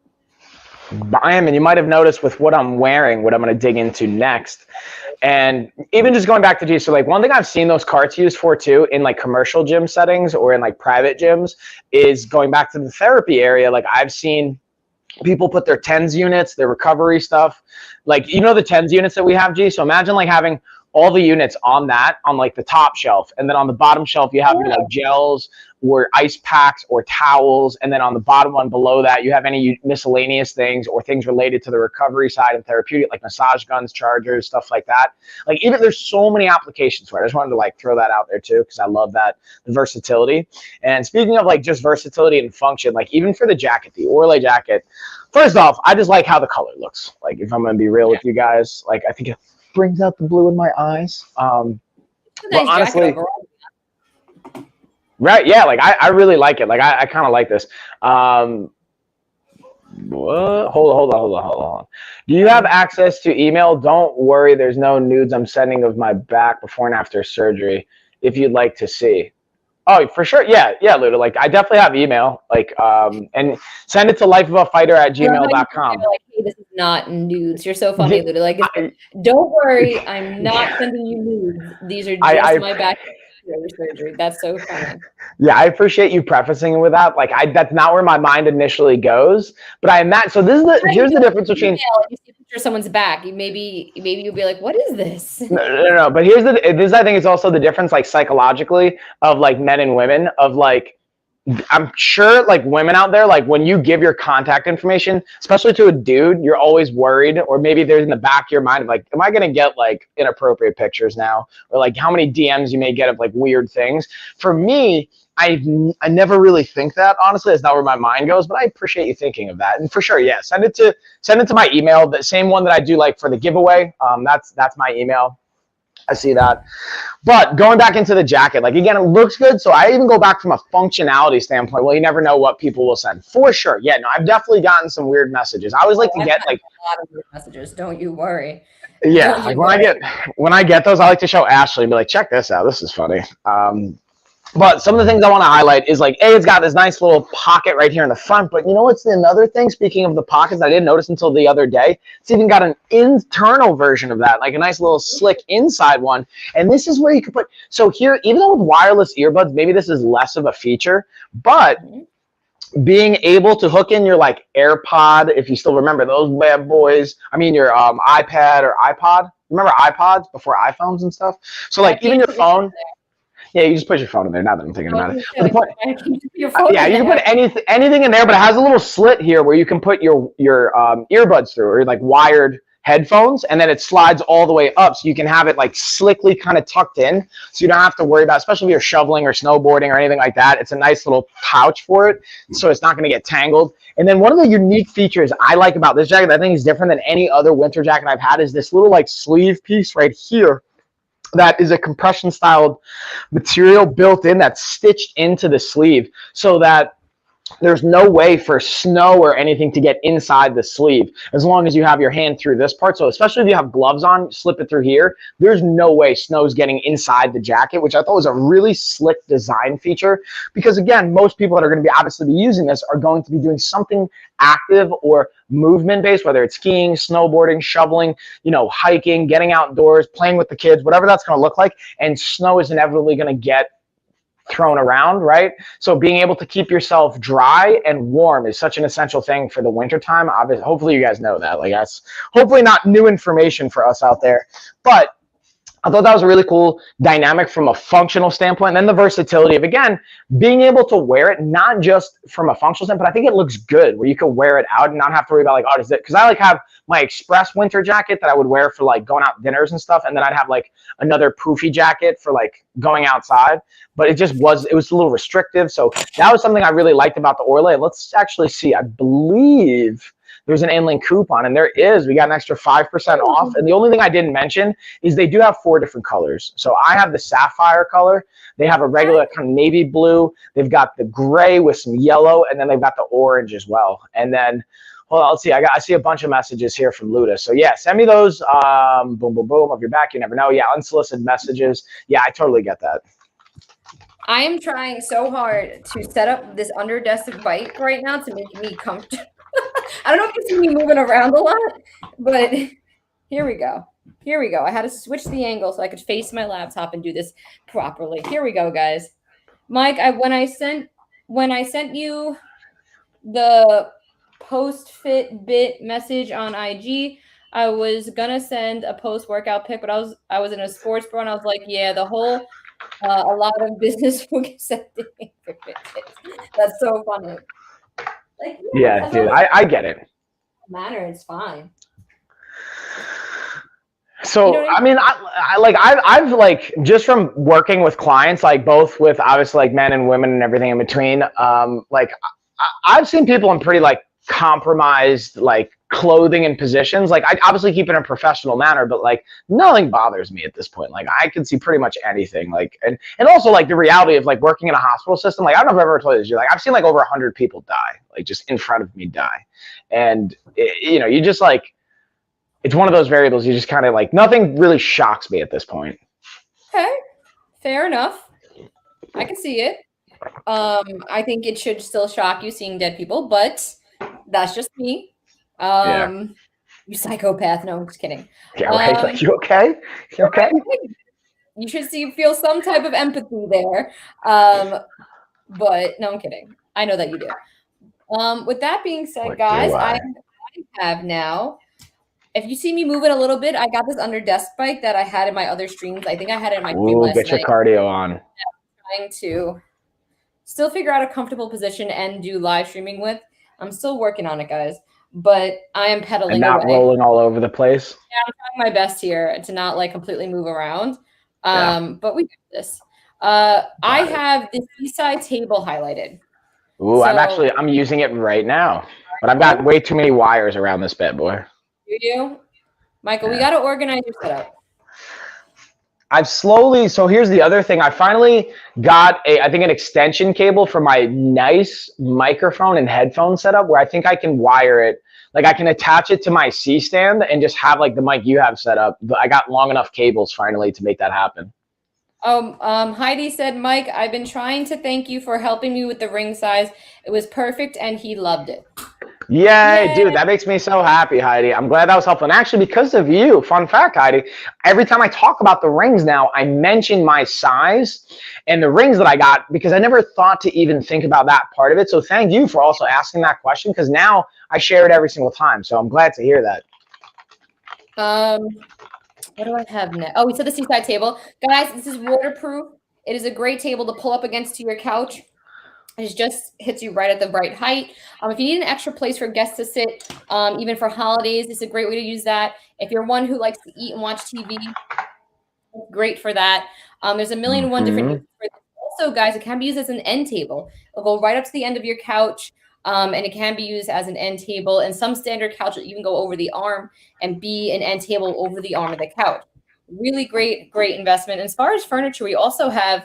I am, and you might have noticed with what I'm wearing, what I'm going to dig into next. And even just going back to G, so like one thing I've seen those carts used for too in like commercial gym settings or in like private gyms is going back to the therapy area. Like I've seen people put their TENS units, their recovery stuff, like, the TENS units that we have, G. So imagine like having all the units on like the top shelf. And then on the bottom shelf, you have like gels or ice packs or towels. And then on the bottom one below that, you have any miscellaneous things or things related to the recovery side and therapeutic, like massage guns, chargers, stuff like that. Like even there's so many applications for it. I just wanted to like throw that out there too, because I love the versatility. And speaking of like just versatility and function, like even for the jacket, the Orlay jacket, first off, I just like how the color looks. Like if I'm going to be real with you guys, like I think it brings out the blue in my eyes. But honestly, right? Yeah, like I really like it. Like I kind of like this. What? Hold on. Do you have access to email? Don't worry, there's no nudes I'm sending of my back before and after surgery. If you'd like to see. Oh, for sure. Yeah, yeah, Luda. Like, I definitely have email. Like, and send it to I love how you say, lifeofafighter@gmail.com. like, hey, this is not nudes. You're so funny, Luda. Like, it's like, don't worry, I'm not sending you nudes. These are just I my back surgery. That's so funny. Yeah, I appreciate you prefacing it with that. Like, that's not where my mind initially goes, but I imagine. So this is here's the difference between. Email and you see a picture of someone's back. Maybe you'll be like, what is this? No. But I think it's also the difference, like psychologically, of like men and women. Of like, I'm sure like women out there, like when you give your contact information, especially to a dude, you're always worried, or maybe there's in the back of your mind of like, am I going to get like inappropriate pictures now? Or like how many DMs you may get of like weird things. For me, I never really think that, honestly. That's not where my mind goes, but I appreciate you thinking of that. And for sure, yeah, send it to my email, the same one that I do like for the giveaway. That's my email. I see that. But going back into the jacket, like again, it looks good. So I even go back from a functionality standpoint. Well, you never know what people will send. For sure. Yeah, no, I've definitely gotten some weird messages. I always like to get like a lot of weird messages. Don't you worry. Yeah, like when I get those, I like to show Ashley and be like, check this out. This is funny. But some of the things I want to highlight is like, A, it's got this nice little pocket right here in the front. But you know what's another thing? Speaking of the pockets, I didn't notice until the other day. It's even got an internal version of that, like a nice little slick inside one. And this is where you can put. So here, even though with wireless earbuds, maybe this is less of a feature, but being able to hook in your like AirPod, if you still remember those bad boys. I mean your iPad or iPod. Remember iPods before iPhones and stuff? So like even your phone. Yeah, you just put your phone in there. Now that I'm thinking about it. Yeah, you can put anything in there, but it has a little slit here where you can put your earbuds through, or like wired headphones, and then it slides all the way up, so you can have it like slickly kind of tucked in, so you don't have to worry about, especially if you're shoveling or snowboarding or anything like that. It's a nice little pouch for it, so it's not going to get tangled. And then one of the unique features I like about this jacket that I think is different than any other winter jacket I've had is this little like sleeve piece right here. That is a compression styled material built in that's stitched into the sleeve, so that there's no way for snow or anything to get inside the sleeve as long as you have your hand through this part. So especially if you have gloves on, slip it through here. There's no way snow's getting inside the jacket, which I thought was a really slick design feature, because again, most people that are going to be obviously be using this are going to be doing something active or movement based, whether it's skiing, snowboarding, shoveling, hiking, getting outdoors, playing with the kids, whatever that's going to look like. And snow is inevitably going to get thrown around, right? So being able to keep yourself dry and warm is such an essential thing for the wintertime. Obviously, hopefully you guys know that. Like, that's hopefully not new information for us out there. But I thought that was a really cool dynamic from a functional standpoint. And then the versatility of, again, being able to wear it, not just from a functional standpoint, but I think it looks good where you can wear it out and not have to worry about like, oh, is it? Because I like have my express winter jacket that I would wear for like going out dinners and stuff. And then I'd have like another poofy jacket for like going outside. But it was a little restrictive. So that was something I really liked about the Orlay. Let's actually see. I believe there's an inlink coupon, and we got an extra 5% off. And the only thing I didn't mention is they do have 4 different colors. So I have the sapphire color. They have a regular kind of navy blue. They've got the gray with some yellow, and then they've got the orange as well. And then, hold on, let's see. I see a bunch of messages here from Luda. So yeah, send me those. Boom, boom, boom. If you're back, you never know. Yeah, unsolicited messages. Yeah, I totally get that. I am trying so hard to set up this under desk bike right now to make me comfortable. I don't know if you see me moving around a lot, but here we go. I had to switch the angle so I could face my laptop and do this properly. Here we go, guys. Mike, when I sent you the post-fit bit message on IG, I was gonna send a post-workout pic, but I was in a sports bra and I was like, yeah, the whole a lot of business will get sent to me for Fitbits. That's so funny. Like, yeah, dude, I get it. Matter, it's fine. So I mean, I've like, just from working with clients, like both with obviously like men and women and everything in between, like I've seen people in pretty like compromised like clothing and positions. Like I obviously keep it in a professional manner, but like nothing bothers me at this point. Like I can see pretty much anything. Like and also like the reality of like working in a hospital system. Like I don't know if I've ever told you this. Like I've seen like over 100 people die, like just in front of me die, and you just like, it's one of those variables. You just kind of like, nothing really shocks me at this point. Okay, fair enough. I can see it. I think it should still shock you seeing dead people, but that's just me. Yeah. You psychopath. No, I'm just kidding. Yeah, right. Like, you okay? You okay? You should feel some type of empathy there. But no, I'm kidding. I know that you do. With that being said, What guys, do I I? have now. If you see me moving a little bit, I got this under desk bike that I had in my other streams. I think I had it in my stream Ooh, last get your night. cardio on. Trying to still figure out a comfortable position and do live streaming with. I'm still working on it, guys, but I am pedaling And not away. rolling all over the place. Yeah, I'm trying my best here to not like completely move around. But we do this. I have the seaside table highlighted. Ooh, So, I'm using it right now, but I've got way too many wires around this bad boy. Do you? Michael, we got to organize your setup. So here's the other thing. I finally got I think an extension cable for my nice microphone and headphone setup where I think I can wire it. Like I can attach it to my C stand and just have like the mic you have set up. But I got long enough cables finally to make that happen. Heidi said, Mike, I've been trying to thank you for helping me with the ring size. It was perfect and he loved it. Yay, dude, that makes me so happy, Heidi. I'm glad that was helpful. And actually, because of you, fun fact, Heidi, every time I talk about the rings now, I mention my size and the rings that I got because I never thought to even think about that part of it. So thank you for also asking that question because now I share it every single time. So I'm glad to hear that. What do I have next? Oh, we said the seaside table. Guys, this is waterproof. It is a great table to pull up against to your couch. It just hits you right at the right height. If you need an extra place for guests to sit, even for holidays, it's a great way to use that. If you're one who likes to eat and watch TV, great for that. There's a million and one different uses for this. Also, guys, it can be used as an end table. It'll go right up to the end of your couch, and it can be used as an end table. And some standard couch will even go over the arm and be an end table over the arm of the couch. Really great investment. And as far as furniture, we also have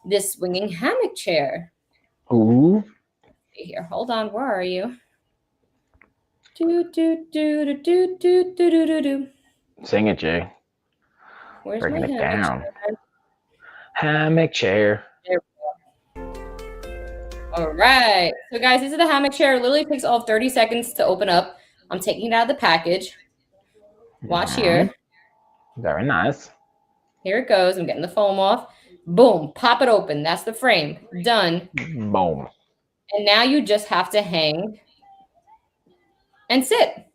this swinging hammock chair. Ooh. Here, hold on. Where are you? Do do do do do do do do do. Sing it, Jay. Where's Bringing my it hammock down. chair? Hammock chair. There we go. All right. So, guys, this is the hammock chair. It literally takes all 30 seconds to open up. I'm taking it out of the package. Watch here. Very nice. Here it goes. I'm getting the foam off. Boom. Pop it open. That's the frame. Done. Boom. And now you just have to hang and sit.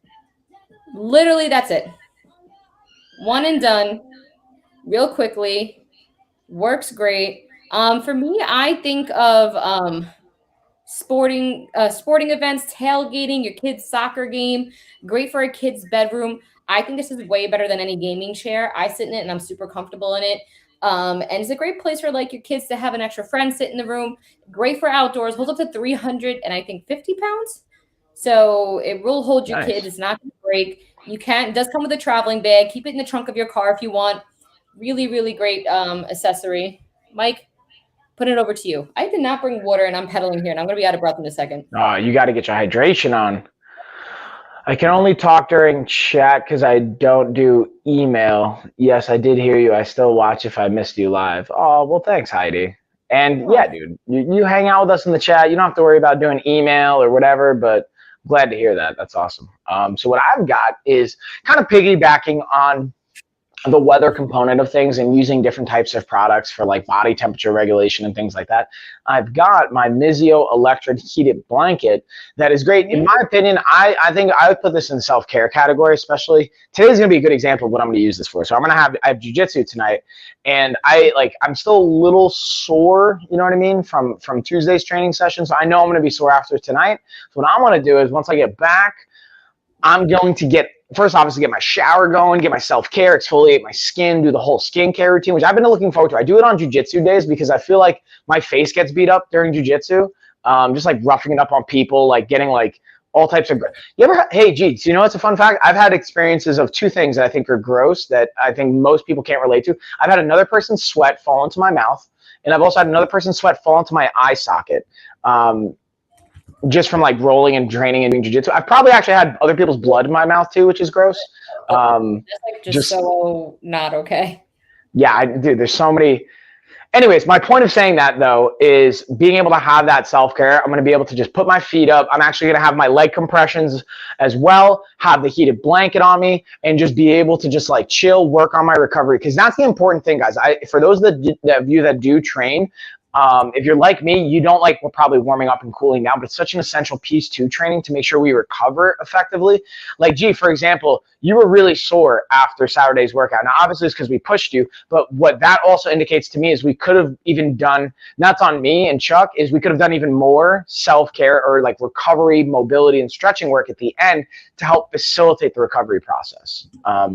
Literally, that's it. One and done. Real quickly. Works great. For me, I think of sporting events, tailgating, your kid's soccer game. Great for a kid's bedroom. I think this is way better than any gaming chair. I sit in it and I'm super comfortable in it. And it's a great place for like your kids to have an extra friend sit in the room. Great for outdoors. Holds up to 300 and I think 50 pounds. So it will hold your kid. It's not going to break. It does come with a traveling bag. Keep it in the trunk of your car if you want. Really, really great accessory. Mike, put it over to you. I did not bring water and I'm pedaling here and I'm going to be out of breath in a second. Oh, you got to get your hydration on. I can only talk during chat because I don't do email. Yes, I did hear you. I still watch if I missed you live. Oh, well, thanks, Heidi. And yeah, dude, you hang out with us in the chat. You don't have to worry about doing email or whatever, but glad to hear that. That's awesome. So what I've got is kind of piggybacking on the weather component of things and using different types of products for like body temperature regulation and things like that. I've got my Mizio electric heated blanket that is great. In my opinion, I think I would put this in the self-care category, especially. Today's gonna be a good example of what I'm gonna use this for. So I have jiu-jitsu tonight and I'm still a little sore, you know what I mean, from Tuesday's training session. So I know I'm gonna be sore after tonight. So what I wanna do is once I get back, I'm going to first obviously get my shower going, get my self-care, exfoliate my skin, do the whole skincare routine, which I've been looking forward to. I do it on jiu-jitsu days because I feel like my face gets beat up during jiu-jitsu. Just like roughing it up on people, like getting like all types of, hey, geez, you know what's a fun fact? I've had experiences of two things that I think are gross that I think most people can't relate to. I've had another person's sweat fall into my mouth, and I've also had another person's sweat fall into my eye socket. Just from like rolling and draining and doing jiu-jitsu. I've probably actually had other people's blood in my mouth too, which is gross. That's like just so not okay. Yeah, dude, there's so many. Anyways, my point of saying that though is being able to have that self-care. I'm going to be able to just put my feet up. I'm actually going to have my leg compressions as well, have the heated blanket on me, and just be able to just like chill, work on my recovery. Because that's the important thing, guys. For those of you that do train, if you're like me, you don't like probably warming up and cooling down, but it's such an essential piece to training to make sure we recover effectively. Like, G, for example, you were really sore after Saturday's workout. Now, obviously, it's because we pushed you, but what that also indicates to me is we could have even done, that's on me and Chuck, is we could have done even more self-care or like recovery, mobility, and stretching work at the end to help facilitate the recovery process.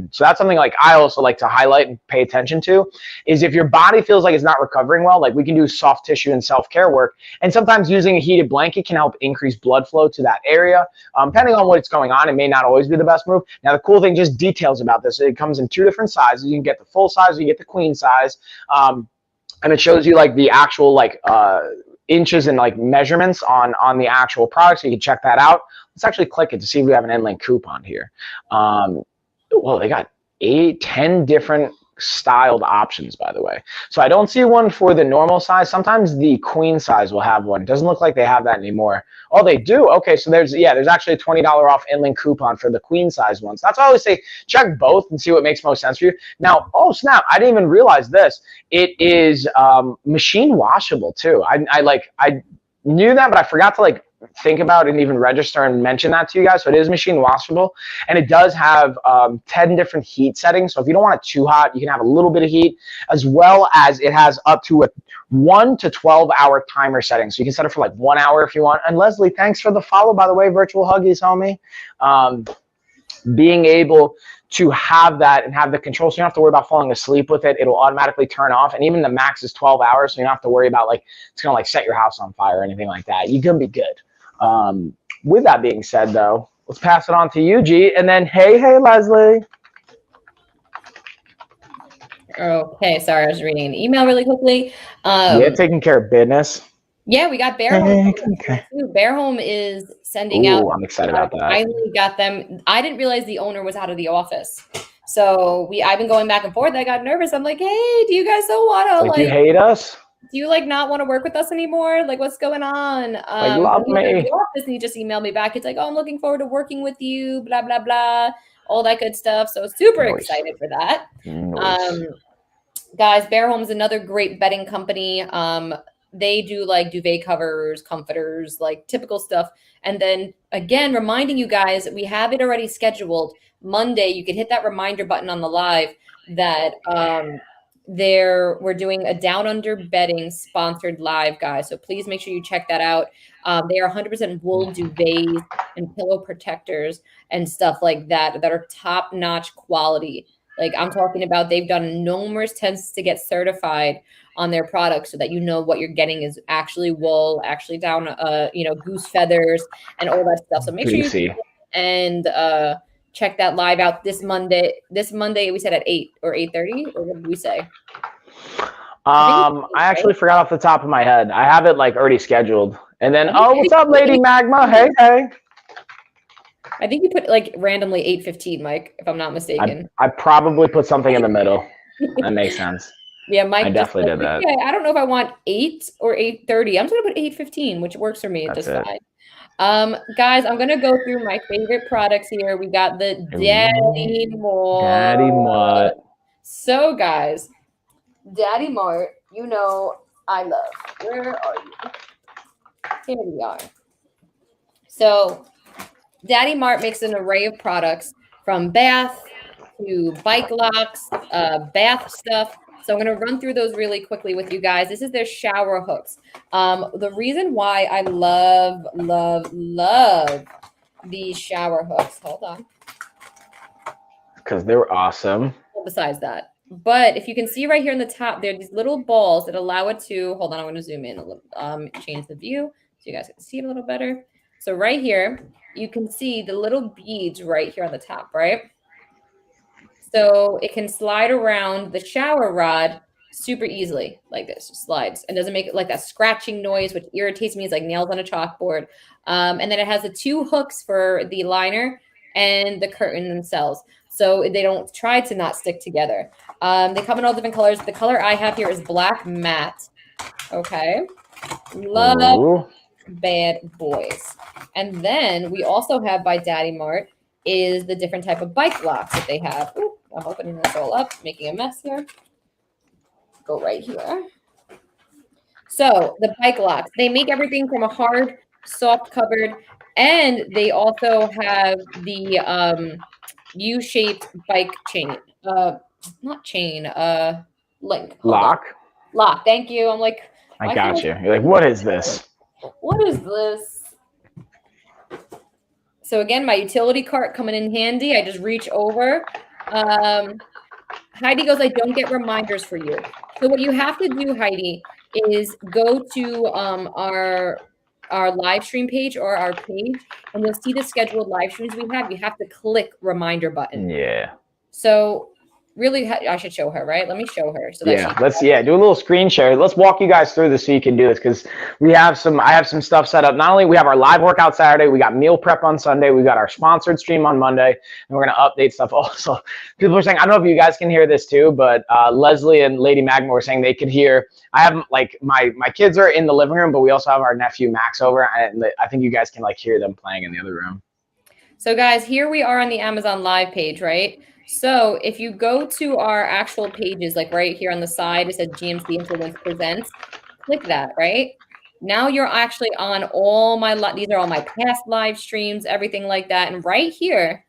So that's something like I also like to highlight and pay attention to, is if your body feels like it's not recovering well, like we can do soft tissue and self-care work, and sometimes using a heated blanket can help increase blood flow to that area. Depending on what's going on, it may not always be the best move. Now, the cool thing, just details about this, it comes in 2 different sizes. You can get the full size or you get the queen size, and it shows you like the actual like inches and like measurements on the actual product, so you can check that out. Let's actually click it to see if we have an end-link coupon here. Well, they got 10 different styled options, by the way. So I don't see one for the normal size. Sometimes the queen size will have one. Doesn't look like they have that anymore. Oh, they do. Okay, so there's actually a $20 off end-link coupon for the queen size ones. That's why I always say check both and see what makes most sense for you. Now, oh snap, I didn't even realize this. It is machine washable too. I knew that, but I forgot to like think about and even register and mention that to you guys. So it is machine washable, and it does have 10 different heat settings. So if you don't want it too hot, you can have a little bit of heat, as well as it has up to a 1 to 12 hour timer setting. So you can set it for like 1 hour if you want. And Leslie, thanks for the follow, by the way, virtual huggies, homie. Being able to have that and have the control, so you don't have to worry about falling asleep with it. It'll automatically turn off, and even the max is 12 hours, so you don't have to worry about like it's gonna like set your house on fire or anything like that. You're gonna be good. With that being said, though, let's pass it on to you, G, and then hey, Leslie. Okay, sorry, I was reading an email really quickly. Yeah, taking care of business. Yeah, we got Bear Home. Bear Home is sending out. I'm excited about that. I finally got them. I didn't realize the owner was out of the office, so I've been going back and forth. I got nervous. I'm like, hey, do you guys still want to like? Do you hate us? Do you like not want to work with us anymore? Like, what's going on? Love me. The office, and he just emailed me back. It's like, oh, I'm looking forward to working with you. Blah blah blah, all that good stuff. So super excited for that. Nice. Guys, Bear Home is another great bedding company. They do like duvet covers, comforters, like typical stuff. And then again, reminding you guys, we have it already scheduled. Monday, you can hit that reminder button on the live that we're doing a Down Under bedding sponsored live, guys. So please make sure you check that out. They are 100% wool duvets and pillow protectors and stuff like that are top-notch quality. Like I'm talking about, they've done numerous tests to get certified on their products so that you know what you're getting is actually wool, actually down, goose feathers and all that stuff. So make sure you see and check that live out this Monday. This Monday, we said at 8 or 8:30, or what did we say? I actually forgot off the top of my head. I have it like already scheduled. And then, what's up, Lady Magma? Hey. I think you put like randomly 8:15, Mike, if I'm not mistaken. I probably put something in the middle. That makes sense. Yeah, Mike. I definitely did that. Yeah, I don't know if I want 8 or 8:30. I'm just gonna put 8:15, which works for me. That's just fine. Guys, I'm gonna go through my favorite products here. We got the Daddy Mart. So, guys, Daddy Mart, you know I love. Where are you? Here we are. So, Daddy Mart makes an array of products from bath to bike locks, bath stuff. So I'm going to run through those really quickly with you guys. This is their shower hooks. The reason why I love these shower hooks. Hold on. Because they were awesome. Besides that. But if you can see right here in the top, there are these little balls that allow it to, hold on, I'm going to zoom in a little, change the view so you guys can see it a little better. So right here, you can see the little beads right here on the top, right? So it can slide around the shower rod super easily, like this, just slides, and doesn't make it like that scratching noise, which irritates me. It's like nails on a chalkboard. And then it has the 2 hooks for the liner and the curtain themselves. so they don't try to not stick together. They come in all different colors. The color I have here is black matte. Okay. Love Ooh. bad boys. And then we also have by Daddy Mart is the different type of bike locks that they have. Ooh, I'm opening this all up, making a mess here. Go right here. So the bike locks, they make everything from a hard, soft covered, and they also have the U-shaped bike chain. Not chain, link. Hold on. Lock. Lock. Thank you. I'm like, I got you. You're like, what is this? What is this? So again, my utility cart coming in handy. I just reach over. Heidi goes, I don't get reminders for you. So what you have to do, Heidi, is go to our live stream page or our page, and you'll see the scheduled live streams we have. You have to click reminder button. Yeah. So really, I should show her, right? Let me show her. So that let's do a little screen share. Let's walk you guys through this so you can do this, because I have some stuff set up. Not only we have our live workout Saturday, we got meal prep on Sunday, we got our sponsored stream on Monday, and we're gonna update stuff also. People are saying, I don't know if you guys can hear this too, but Leslie and Lady Magma were saying they could hear. I have like my kids are in the living room, but we also have our nephew Max over, and I think you guys can like hear them playing in the other room. So guys, here we are on the Amazon Live page, right? So if you go to our actual pages, like right here on the side, it says GMC Influence Presents, click that, right? Now you're actually on all these are all my past live streams, everything like that. And right here,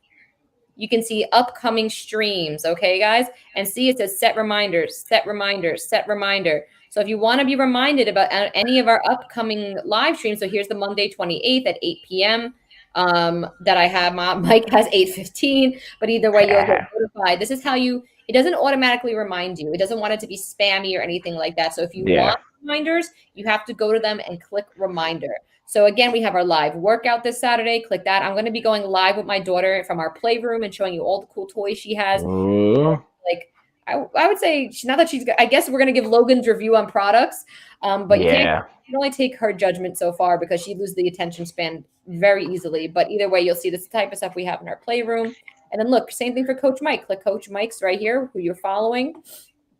you can see upcoming streams, okay, guys? And see it says set reminders, set reminders, set reminder. So if you want to be reminded about any of our upcoming live streams, so here's the Monday 28th at 8 p.m., that I have. Mike has 8:15, but either way, you'll get notified. This is how it doesn't automatically remind you. It doesn't want it to be spammy or anything like that. So if you want reminders, you have to go to them and click reminder. So again, we have our live workout this Saturday. Click that. I'm going to be going live with my daughter from our playroom and showing you all the cool toys she has. Like I would say, now that I guess we're going to give Logan's review on products, but you can only take her judgment so far because she loses the attention span very easily. But either way, you'll see this type of stuff we have in our playroom. And then look, same thing for Coach Mike. Click Coach Mike's right here, who you're following.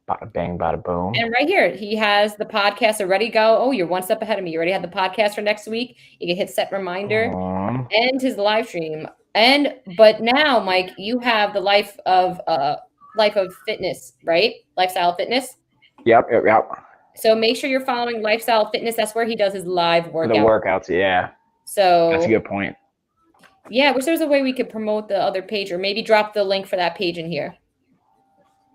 Bada bang, bada boom. And right here, he has the podcast already go. Oh, you're one step ahead of me. You already have the podcast for next week. You can hit set reminder and his live stream. But now, Mike, you have the life of fitness, right? Lifestyle fitness. Yep. So make sure you're following Lifestyle Fitness. That's where he does his live workout. The workouts, yeah. So that's a good point. Yeah, I wish there was a way we could promote the other page, or maybe drop the link for that page in here.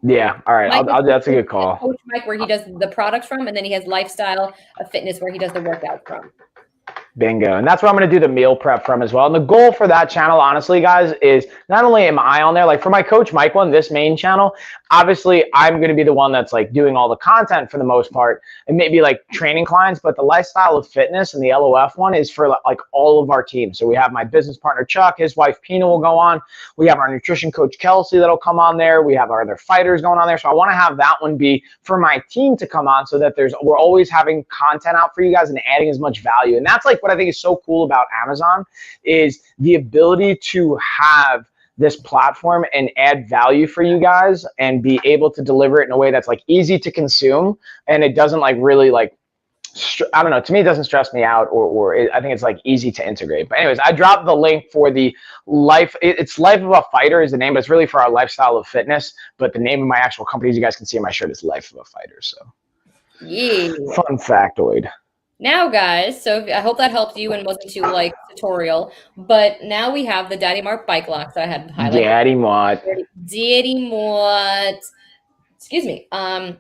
Yeah, all right. That's a good call. Coach Mike, where he does the products from, and then he has Lifestyle of Fitness, where he does the workout from. Bingo. And that's where I'm going to do the meal prep from as well. And the goal for that channel, honestly, guys, is not only am I on there, like for my Coach Mike one, this main channel, obviously I'm going to be the one that's like doing all the content for the most part, and maybe like training clients, but the Lifestyle of Fitness and the LOF one is for like all of our teams. So we have my business partner, Chuck, his wife, Pina, will go on. We have our nutrition coach, Kelsey, that'll come on there. We have our other fighters going on there. So I want to have that one be for my team to come on so that we're always having content out for you guys and adding as much value. And that's like what I think is so cool about Amazon, is the ability to have this platform and add value for you guys and be able to deliver it in a way that's like easy to consume, and it doesn't like really like, I don't know, to me it doesn't stress me out, I think it's like easy to integrate. But anyways, I dropped the link for the it's Life of a Fighter is the name, but it's really for our Lifestyle of Fitness, but the name of my actual company, as you guys can see in my shirt, is Life of a Fighter. So yeah, fun factoid. Now, guys, so I hope that helped you and wasn't too like tutorial. But now we have the Daddy Mart bike locks I had highlighted. Daddy Mart. Daddy Mart. Excuse me. And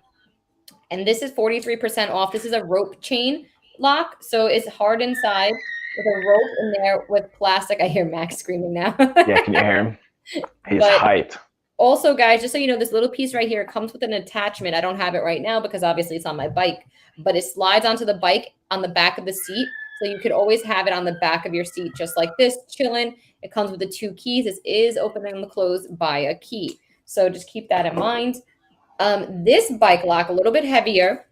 this is 43% off. This is a rope chain lock, so it's hard inside with a rope in there with plastic. I hear Max screaming now. Yeah, can you hear him? He's hyped. Also, guys, just so you know, this little piece right here comes with an attachment. I don't have it right now because obviously it's on my bike, but it slides onto the bike on the back of the seat. So you could always have it on the back of your seat, just like this, chilling. It comes with the 2 keys. This is open and closed by a key. So just keep that in mind. This bike lock, a little bit heavier,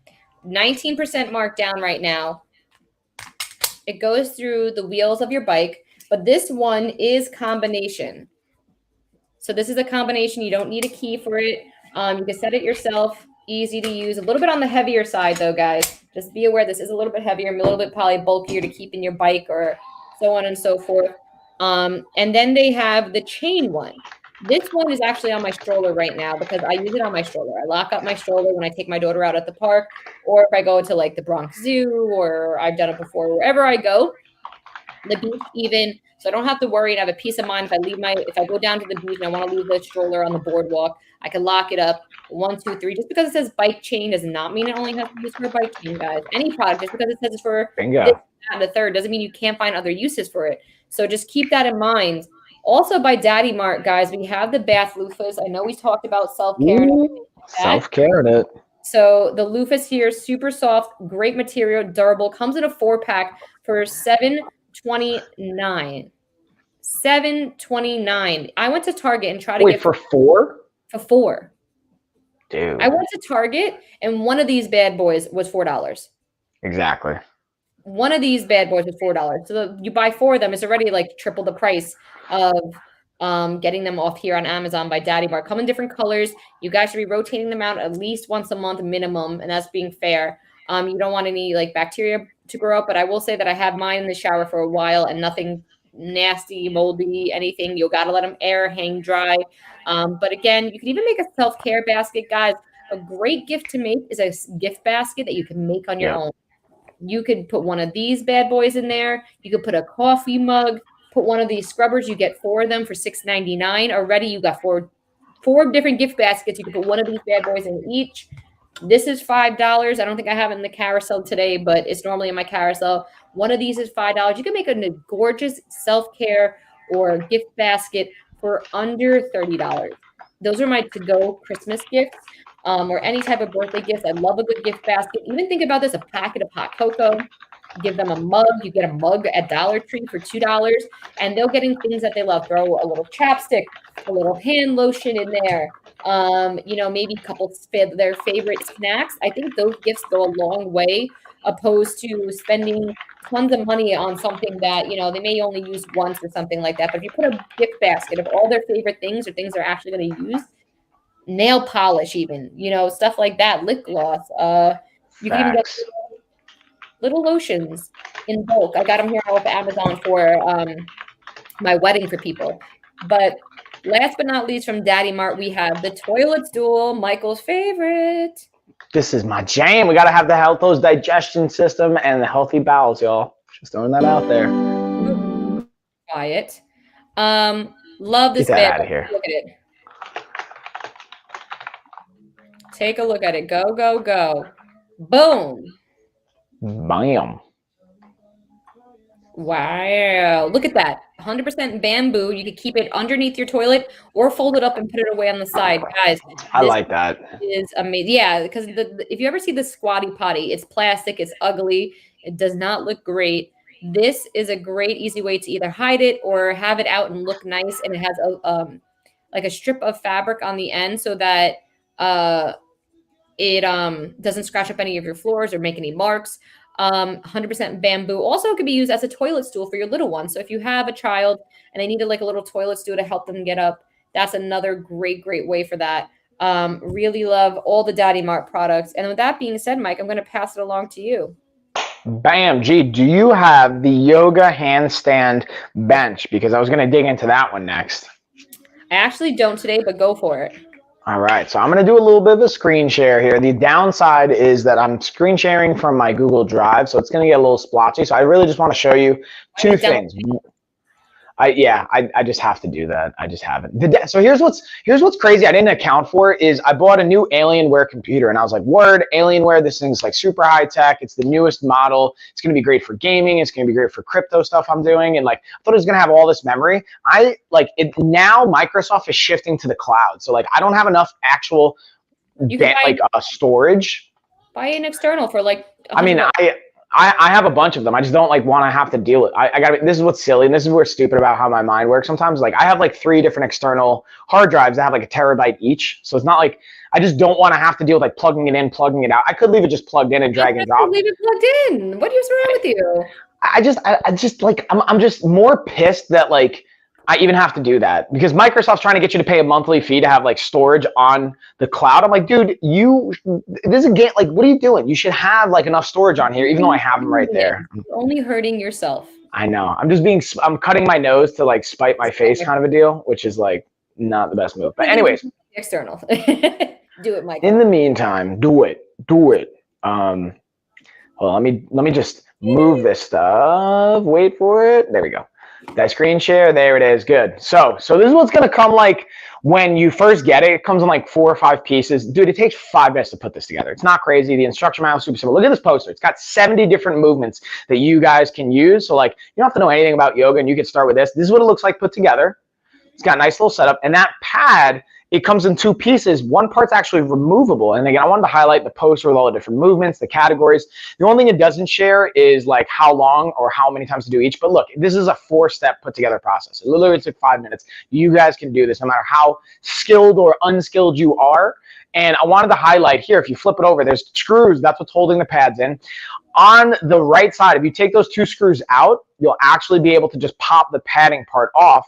19% marked down right now. It goes through the wheels of your bike, but this one is combination. So this is a combination. You don't need a key for it. You can set it yourself. Easy to use. A little bit on the heavier side, though, guys. Just be aware this is a little bit heavier, a little bit probably bulkier to keep in your bike or so on and so forth. And then they have the chain one. This one is actually on my stroller right now because I use it on my stroller. I lock up my stroller when I take my daughter out at the park, or if I go to like the Bronx Zoo, or I've done it before wherever I go, the beach even. So I don't have to worry and have a peace of mind if I go down to the beach and I want to leave the stroller on the boardwalk, I can lock it up. 1, 2, 3. Just because it says bike chain does not mean it only has to be used for a bike chain, guys. Any product, just because it says it's for Bingo. this, that, and the third, doesn't mean you can't find other uses for it. So just keep that in mind. Also by Daddy Mart, guys, we have the bath loofahs. I know we talked about self-care. Self-care in it. So the loofahs here, super soft, great material, durable. Comes in a 4-pack for $7.29. $7.29. I went to Target and tried to get for 4? For 4. Dude. I went to Target and one of these bad boys was $4. Exactly. One of these bad boys was $4. So you buy 4 of them, it's already like triple the price of getting them off here on Amazon by Daddy Mart. Come in different colors. You guys should be rotating them out at least once a month minimum, and that's being fair. You don't want any like bacteria to grow up, but I will say that I have mine in the shower for a while and nothing nasty, moldy, anything. You got to let them air, hang dry. But again, you can even make a self-care basket, guys. A great gift to make is a gift basket that you can make on your own. You could put one of these bad boys in there. You could put a coffee mug, put one of these scrubbers. You get 4 of them for $6.99. Already you got four different gift baskets. You can put one of these bad boys in each. This is $5. I don't think I have it in the carousel today, but it's normally in my carousel. One of these is $5. You can make a gorgeous self-care or gift basket for under $30. Those are my to-go Christmas gifts or any type of birthday gift. I love a good gift basket. Even think about this, a packet of hot cocoa. Give them a mug. You get a mug at Dollar Tree for $2, and they're getting things that they love. Throw a little chapstick, a little hand lotion in there. Maybe a couple of their favorite snacks. I think those gifts go a long way, opposed to spending tons of money on something that, they may only use once or something like that. But if you put a gift basket of all their favorite things or things they're actually going to use, nail polish even, stuff like that, lip gloss. You can even get little lotions in bulk. I got them here off Amazon for my wedding for people. But last but not least, from Daddy Mart, we have the toilet stool, Michael's favorite. This is my jam. We got to have the those digestion system and the healthy bowels, y'all. Just throwing that out there. Quiet. Love this bag. Out of here. Look at it. Take a look at it. Go, go, go. Boom. Bam. Wow. Look at that. 100% bamboo. You could keep it underneath your toilet or fold it up and put it away on the side. Guys, I like that. Is amazing. Yeah, because if you ever see the squatty potty, it's plastic, it's ugly, it does not look great. This is a great, easy way to either hide it or have it out and look nice. And it has like a strip of fabric on the end so that it doesn't scratch up any of your floors or make any marks. 100% bamboo. Also, it could be used as a toilet stool for your little one. So if you have a child and they needed like a little toilet stool to help them get up, that's another great way for that. Really love all the Daddy Mart products. And with that being said, Mike, I'm going to pass it along to you. Bam. G, do you have the yoga handstand bench? Because I was going to dig into that one next. I actually don't today, but go for it. All right, so I'm going to do a little bit of a screen share here. The downside is that I'm screen sharing from my Google Drive, so it's going to get a little splotchy. So I really just want to show you 2 things. I just have to do that. I just haven't. So here's what's crazy. I didn't account for is I bought a new Alienware computer and I was like, word, Alienware, this thing's like super high tech. It's the newest model. It's going to be great for gaming. It's going to be great for crypto stuff I'm doing. And like, I thought it was going to have all this memory. Now Microsoft is shifting to the cloud. So like, I don't have enough actual storage. Buy an external for like, I have a bunch of them. I just don't like want to have to deal with. This is what's silly, and this is what's stupid about how my mind works sometimes. Like I have like 3 different external hard drives that have like a terabyte each. So it's not like I just don't want to have to deal with like plugging it in, plugging it out. I could leave it just plugged in and drag and drop. Leave it plugged in. What is wrong with you? I'm just more pissed that like I even have to do that because Microsoft's trying to get you to pay a monthly fee to have like storage on the cloud. I'm like, dude, this is a game. Like, what are you doing? You should have like enough storage on here, even though I have them right there. You're only hurting yourself. I know. I'm cutting my nose to like spite my face kind of a deal, which is like not the best move. But anyways, external. Do it, Mike. In the meantime, do it. Hold on, let me just move this stuff. Wait for it. There we go. That screen share, there it is. Good. So this is what's gonna come like when you first get it. It comes in like 4 or 5 pieces. Dude, it takes 5 minutes to put this together. It's not crazy. The instruction manual is super simple. Look at this poster. It's got 70 different movements that you guys can use. So like, you don't have to know anything about yoga, and you can start with this. This is what it looks like put together. It's got a nice little setup, and that pad, it comes in 2 pieces. One part's actually removable. And again, I wanted to highlight the poster with all the different movements, the categories. The only thing it doesn't share is like how long or how many times to do each. But look, this is a 4-step put together process. It literally took 5 minutes. You guys can do this no matter how skilled or unskilled you are. And I wanted to highlight here, if you flip it over, there's screws. That's what's holding the pads in. On the right side, if you take those 2 screws out, you'll actually be able to just pop the padding part off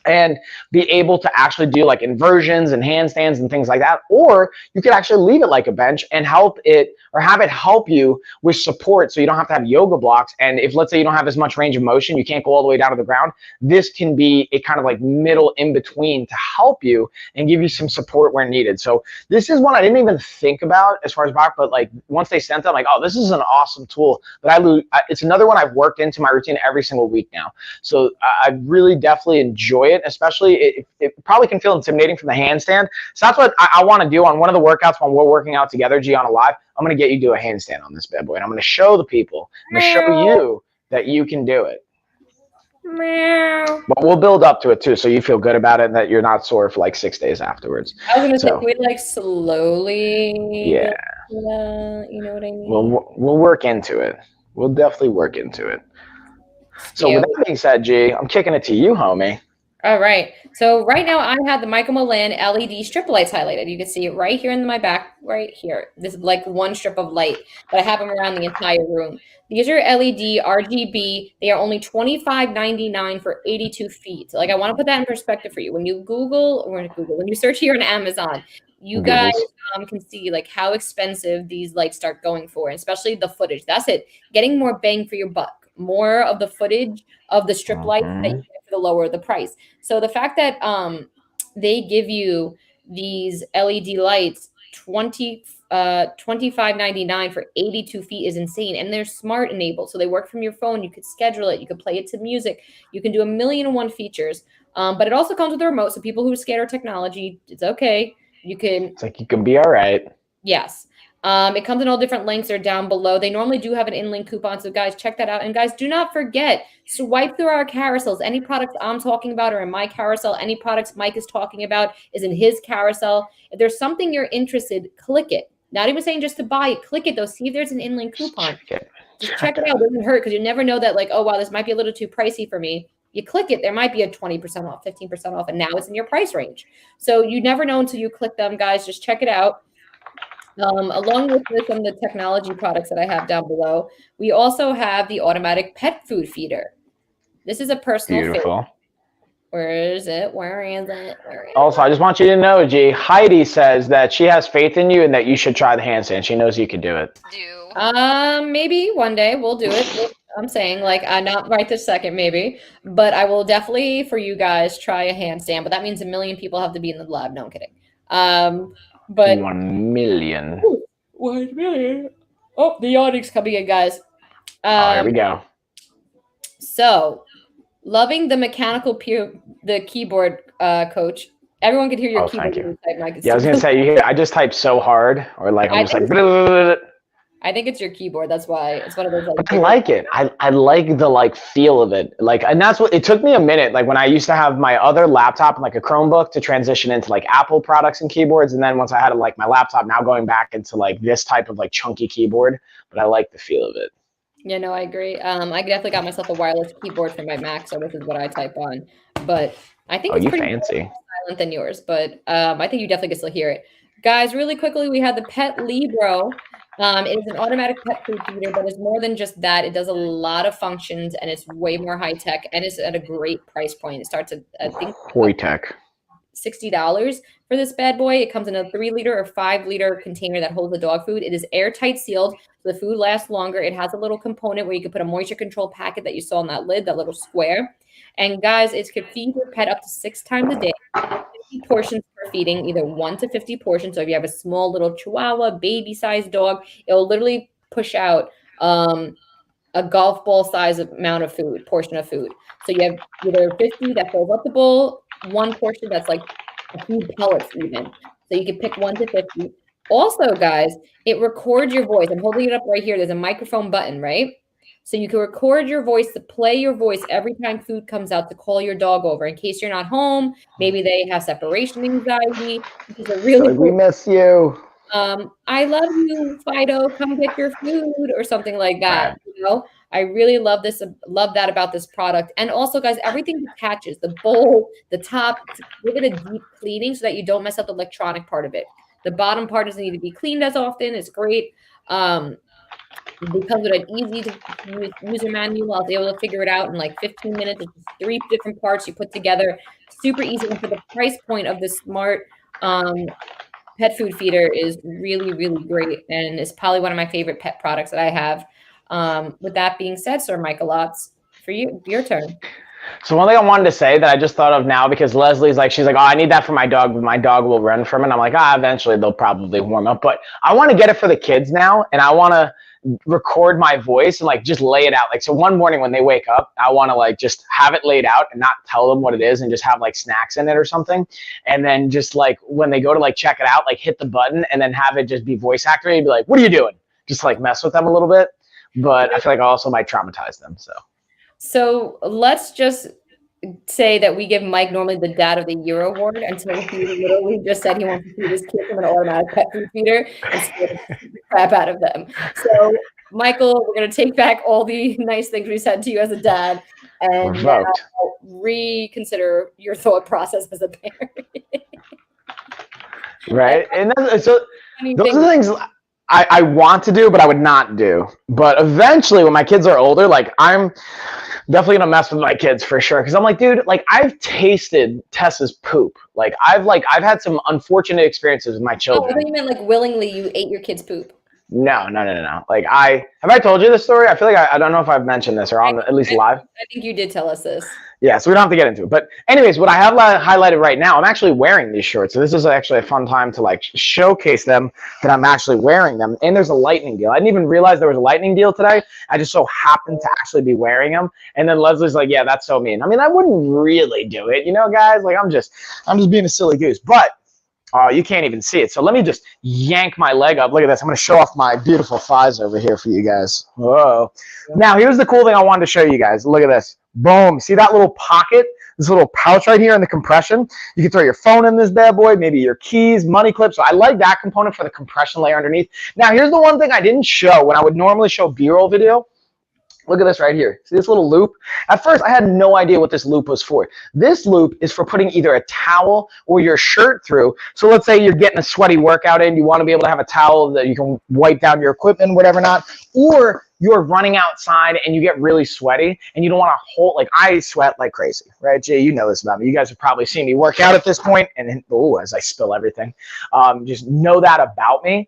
and be able to actually do like inversions and handstands and things like that. Or you could actually leave it like a bench and help it, or have it help you with support, so you don't have to have yoga blocks. And if, let's say, you don't have as much range of motion, you can't go all the way down to the ground, this can be a kind of like middle in between to help you and give you some support where needed. So this is one I didn't even think about as far as back, but like once they sent it, I'm like, oh, this is an awesome tool. But it's another one I've worked into my routine every single week now. So I really definitely enjoy it, especially it probably can feel intimidating from the handstand. So that's what I want to do on one of the workouts when we're working out together, G, on a live. I'm going to get you to do a handstand on this bad boy, and I'm going to show the people, I'm going to show you that you can do it. But we'll build up to it too, so you feel good about it and that you're not sore for like 6 days afterwards. I was going to say, can we like slowly? Yeah. You know what I mean? We'll work into it. We'll definitely work into it. So with that being said, G, I'm kicking it to you, homie. All right. So right now I have the Michael Milan LED strip lights highlighted. You can see it right here in my back, right here. This is like one strip of light, but I have them around the entire room. These are LED RGB. They are only $25.99 for 82 feet. Like, I want to put that in perspective for you. When you when you search here on Amazon, you guys can see like how expensive these lights start going for, and especially the footage. That's it. Getting more bang for your buck. More of the footage of the strip lights that you get for the lower the price. So the fact that they give you these LED lights $25.99 for 82 feet is insane. And they're smart enabled. So they work from your phone. You could schedule it. You could play it to music. You can do 1,000,001 features. But it also comes with a remote. So people who are scared of technology, it's okay. It's like you can be all right. Yes. It comes in all different links. They're down below. They normally do have an in-link coupon. So guys, check that out. And guys, do not forget, swipe through our carousels. Any products I'm talking about are in my carousel. Any products Mike is talking about is in his carousel. If there's something you're interested, click it. Not even saying just to buy it. Click it though. See if there's an in-link coupon. Just check it out. It doesn't hurt, because you never know that, like, oh, wow, this might be a little too pricey for me. You click it, there might be a 20% off, 15% off, and now it's in your price range. So you never know until you click them, guys. Just check it out. Along with some of the technology products that I have down below, we also have the automatic pet food feeder. This is a personal favorite. Where is it? Also, I just want you to know, G, Heidi says that she has faith in you and that you should try the handstand. She knows you can do it. Maybe one day we'll do it. I'm saying, like, not right this second, maybe, but I will definitely, for you guys, try a handstand. But that means 1,000,000 people have to be in the lab. No, I'm kidding. But 1,000,000. 1,000,000. Oh, the yawning's coming in, guys. Here we go. So, loving the mechanical the keyboard, coach. Everyone can hear your keyboard. Thank you. Type, Mike. Yeah, I was gonna say, I just type so hard, or like I'm just like. Blah, blah, blah. I think it's your keyboard. That's why it's one of those. Like, I like it. I like the like feel of it. Like, and that's what it took me a minute. Like when I used to have my other laptop and like a Chromebook to transition into like Apple products and keyboards, and then once I had like my laptop, now going back into like this type of like chunky keyboard. But I like the feel of it. Yeah, no, I agree. I definitely got myself a wireless keyboard for my Mac, so this is what I type on. But I think it's pretty fancy. More silent than yours. But I think you definitely can still hear it. Guys, really quickly, we had the Pet Libro. It is an automatic pet food feeder, but it's more than just that. It does a lot of functions and it's way more high tech and it's at a great price point. It starts at, I think, Hoi tech. $60 for this bad boy. It comes in a 3-liter or 5-liter container that holds the dog food. It is airtight sealed, so the food lasts longer. It has a little component where you can put a moisture control packet that you saw on that lid, that little square. And guys, it could feed your pet up to 6 times a day. 50 portions per feeding, either 1 to 50 portions. So if you have a small little Chihuahua, baby-sized dog, it'll literally push out a golf ball size amount of food, portion of food. So you have either 50 that fills up the bowl, one portion that's like a few pellets even. So you can pick 1 to 50. Also, guys, it records your voice. I'm holding it up right here. There's a microphone button, right? So you can record your voice to play your voice every time food comes out to call your dog over in case you're not home. Maybe they have separation anxiety. Which is a really we miss you. I love you, Fido. Come get your food or something like that. You know, I really love this. Love that about this product. And also, guys, everything detaches. The bowl, the top. Give it a deep cleaning so that you don't mess up the electronic part of it. The bottom part doesn't need to be cleaned as often. It's great. It comes with an easy to use user manual. I was able to figure it out in like 15 minutes. It's 3 different parts you put together. Super easy. And for the price point of this smart pet food feeder is really, really great. And it's probably one of my favorite pet products that I have. With that being said, Sir Michael Lotz, for you, your turn. So one thing I wanted to say that I just thought of now, because Leslie's like, she's like, oh, I need that for my dog, but my dog will run from it. And I'm like, eventually they'll probably warm up. But I want to get it for the kids now, and I want to record my voice and like just lay it out. Like, so one morning when they wake up, I want to like just have it laid out and not tell them what it is and just have like snacks in it or something. And then just like when they go to like check it out, like hit the button and then have it just be voice activated, be like, what are you doing? Just like mess with them a little bit. But I feel like I also might traumatize them. So let's just say that we give Mike normally the Dad of the Year award until he literally just said he wants to feed his kid from an automatic pet food feeder and scare the crap out of them. So, Michael, we're going to take back all the nice things we said to you as a dad and reconsider your thought process as a parent. Right. And then, so those are the things I want to do, but I would not do. But eventually when my kids are older, like I'm definitely gonna mess with my kids for sure. Cause I'm like, dude, like I've tasted Tessa's poop. Like I've had some unfortunate experiences with my children. Oh, I thought you meant like willingly you ate your kid's poop. No. Like have I told you this story? I feel like I don't know if I've mentioned this or on at least live. I think you did tell us this. Yeah, so we don't have to get into it. But anyways, what I have highlighted right now, I'm actually wearing these shorts. So this is actually a fun time to like showcase them that I'm actually wearing them. And there's a lightning deal. I didn't even realize there was a lightning deal today. I just so happened to actually be wearing them. And then Leslie's like, yeah, that's so mean. I mean, I wouldn't really do it, you know, guys. Like I'm just being a silly goose. But you can't even see it. So let me just yank my leg up. Look at this. I'm going to show off my beautiful thighs over here for you guys. Whoa. Now, here's the cool thing I wanted to show you guys. Look at this. Boom. See that little pocket? This little pouch right here in the compression? You can throw your phone in this bad boy, maybe your keys, money clips. So I like that component for the compression layer underneath. Now, here's the one thing I didn't show when I would normally show B-roll video. Look at this right here. See this little loop? At first, I had no idea what this loop was for. This loop is for putting either a towel or your shirt through. So let's say you're getting a sweaty workout in. You want to be able to have a towel that you can wipe down your equipment, whatever not. Or you're running outside and you get really sweaty and you don't want to hold, like I sweat like crazy, right? Jay, you know this about me. You guys have probably seen me work out at this point and as I spill everything, just know that about me.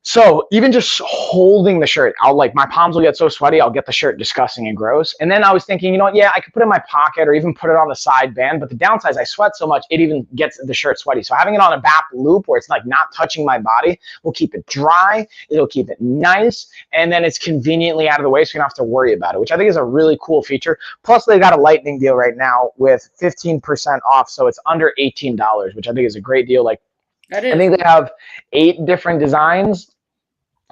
So even just holding the shirt, my palms will get so sweaty, I'll get the shirt disgusting and gross. And then I was thinking, you know what, yeah, I could put it in my pocket or even put it on the side band, but the downside is I sweat so much, it even gets the shirt sweaty. So having it on a BAP loop where it's like not touching my body will keep it dry, it'll keep it nice, and then it's conveniently out of the way so you don't have to worry about it, which I think is a really cool feature. Plus they got a lightning deal right now with 15% off, so it's under $18, which I think is a great deal. Like I think they have 8 different designs.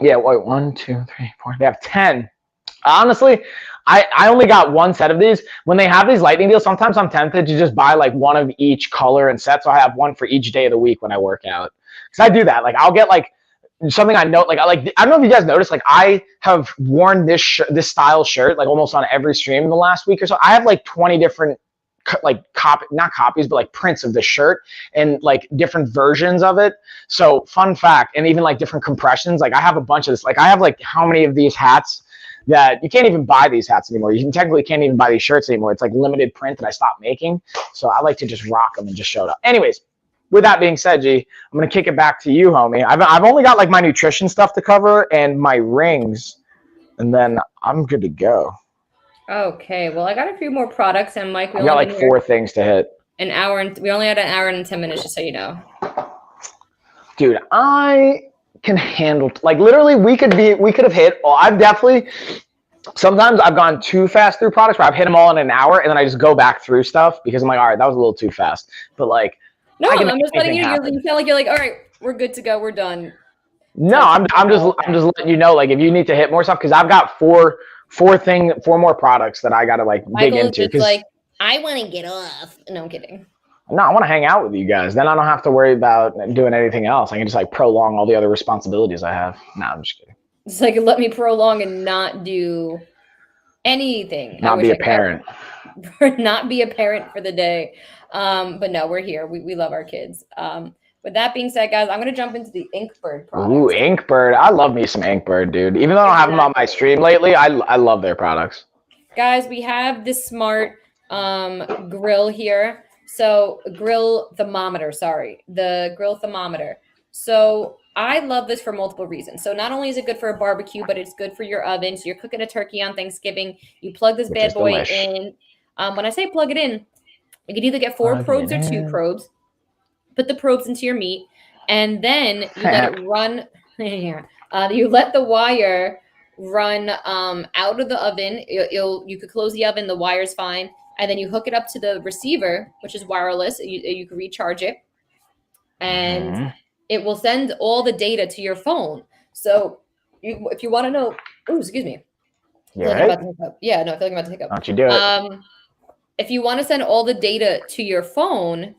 Yeah, wait, 1, 2, 3, 4. They have 10. Honestly, I only got one set of these. When they have these lightning deals, sometimes I'm tempted to just buy like one of each color and set, so I have one for each day of the week when I work out. Because I do that. Like I'll get like something I know, like I don't know if you guys noticed, like I have worn this style shirt like almost on every stream in the last week or so. I have like 20 different not copies, but like prints of the shirt and like different versions of it. So fun fact, and even like different compressions. Like I have a bunch of this. Like I have like how many of these hats that you can't even buy these hats anymore. You technically can't even buy these shirts anymore. It's like limited print that I stopped making. So I like to just rock them and just show it up. Anyways, with that being said, G, I'm gonna kick it back to you, homie. I've only got like my nutrition stuff to cover and my rings, and then I'm good to go. Okay, well, I got a few more products, and Mike, we got like 4 things to hit. We only had an hour and 10 minutes, just so you know. Dude, I can handle like literally we could have hit. I've definitely sometimes I've gone too fast through products where I've hit them all in an hour, and then I just go back through stuff because I'm like, all right, that was a little too fast. But like, no, I'm just letting you. You sound like you're like, all right, we're good to go, we're done. No, I'm just letting you know, like if you need to hit more stuff, because I've got four more products that I gotta like dig into. Because like I want to get off. No, I'm kidding. No, I want to hang out with you guys. Then I don't have to worry about doing anything else. I can just like prolong all the other responsibilities I have. No, I'm just kidding. It's like let me prolong and not do anything. Not be a parent. Not be a parent for the day. But no, we're here. We love our kids. With that being said, guys, I'm going to jump into the Inkbird products. Ooh, Inkbird. I love me some Inkbird, dude. Even though I don't have them on my stream lately, I love their products. Guys, we have this smart grill here. So grill thermometer, the grill thermometer. So I love this for multiple reasons. So not only is it good for a barbecue, but it's good for your oven. So you're cooking a turkey on Thanksgiving. You plug this bad boy in. When I say plug it in, you can either get 4 probes or 2 probes. Put the probes into your meat, and then you let it run. You let the wire run out of the oven. You could close the oven. The wire's fine. And then you hook it up to the receiver, which is wireless. You can recharge it. And it will send all the data to your phone. So if you want to know, excuse me. Yeah, yeah, no, I feel like I'm about to hiccup. Why don't you do it? If you want to send all the data to your phone,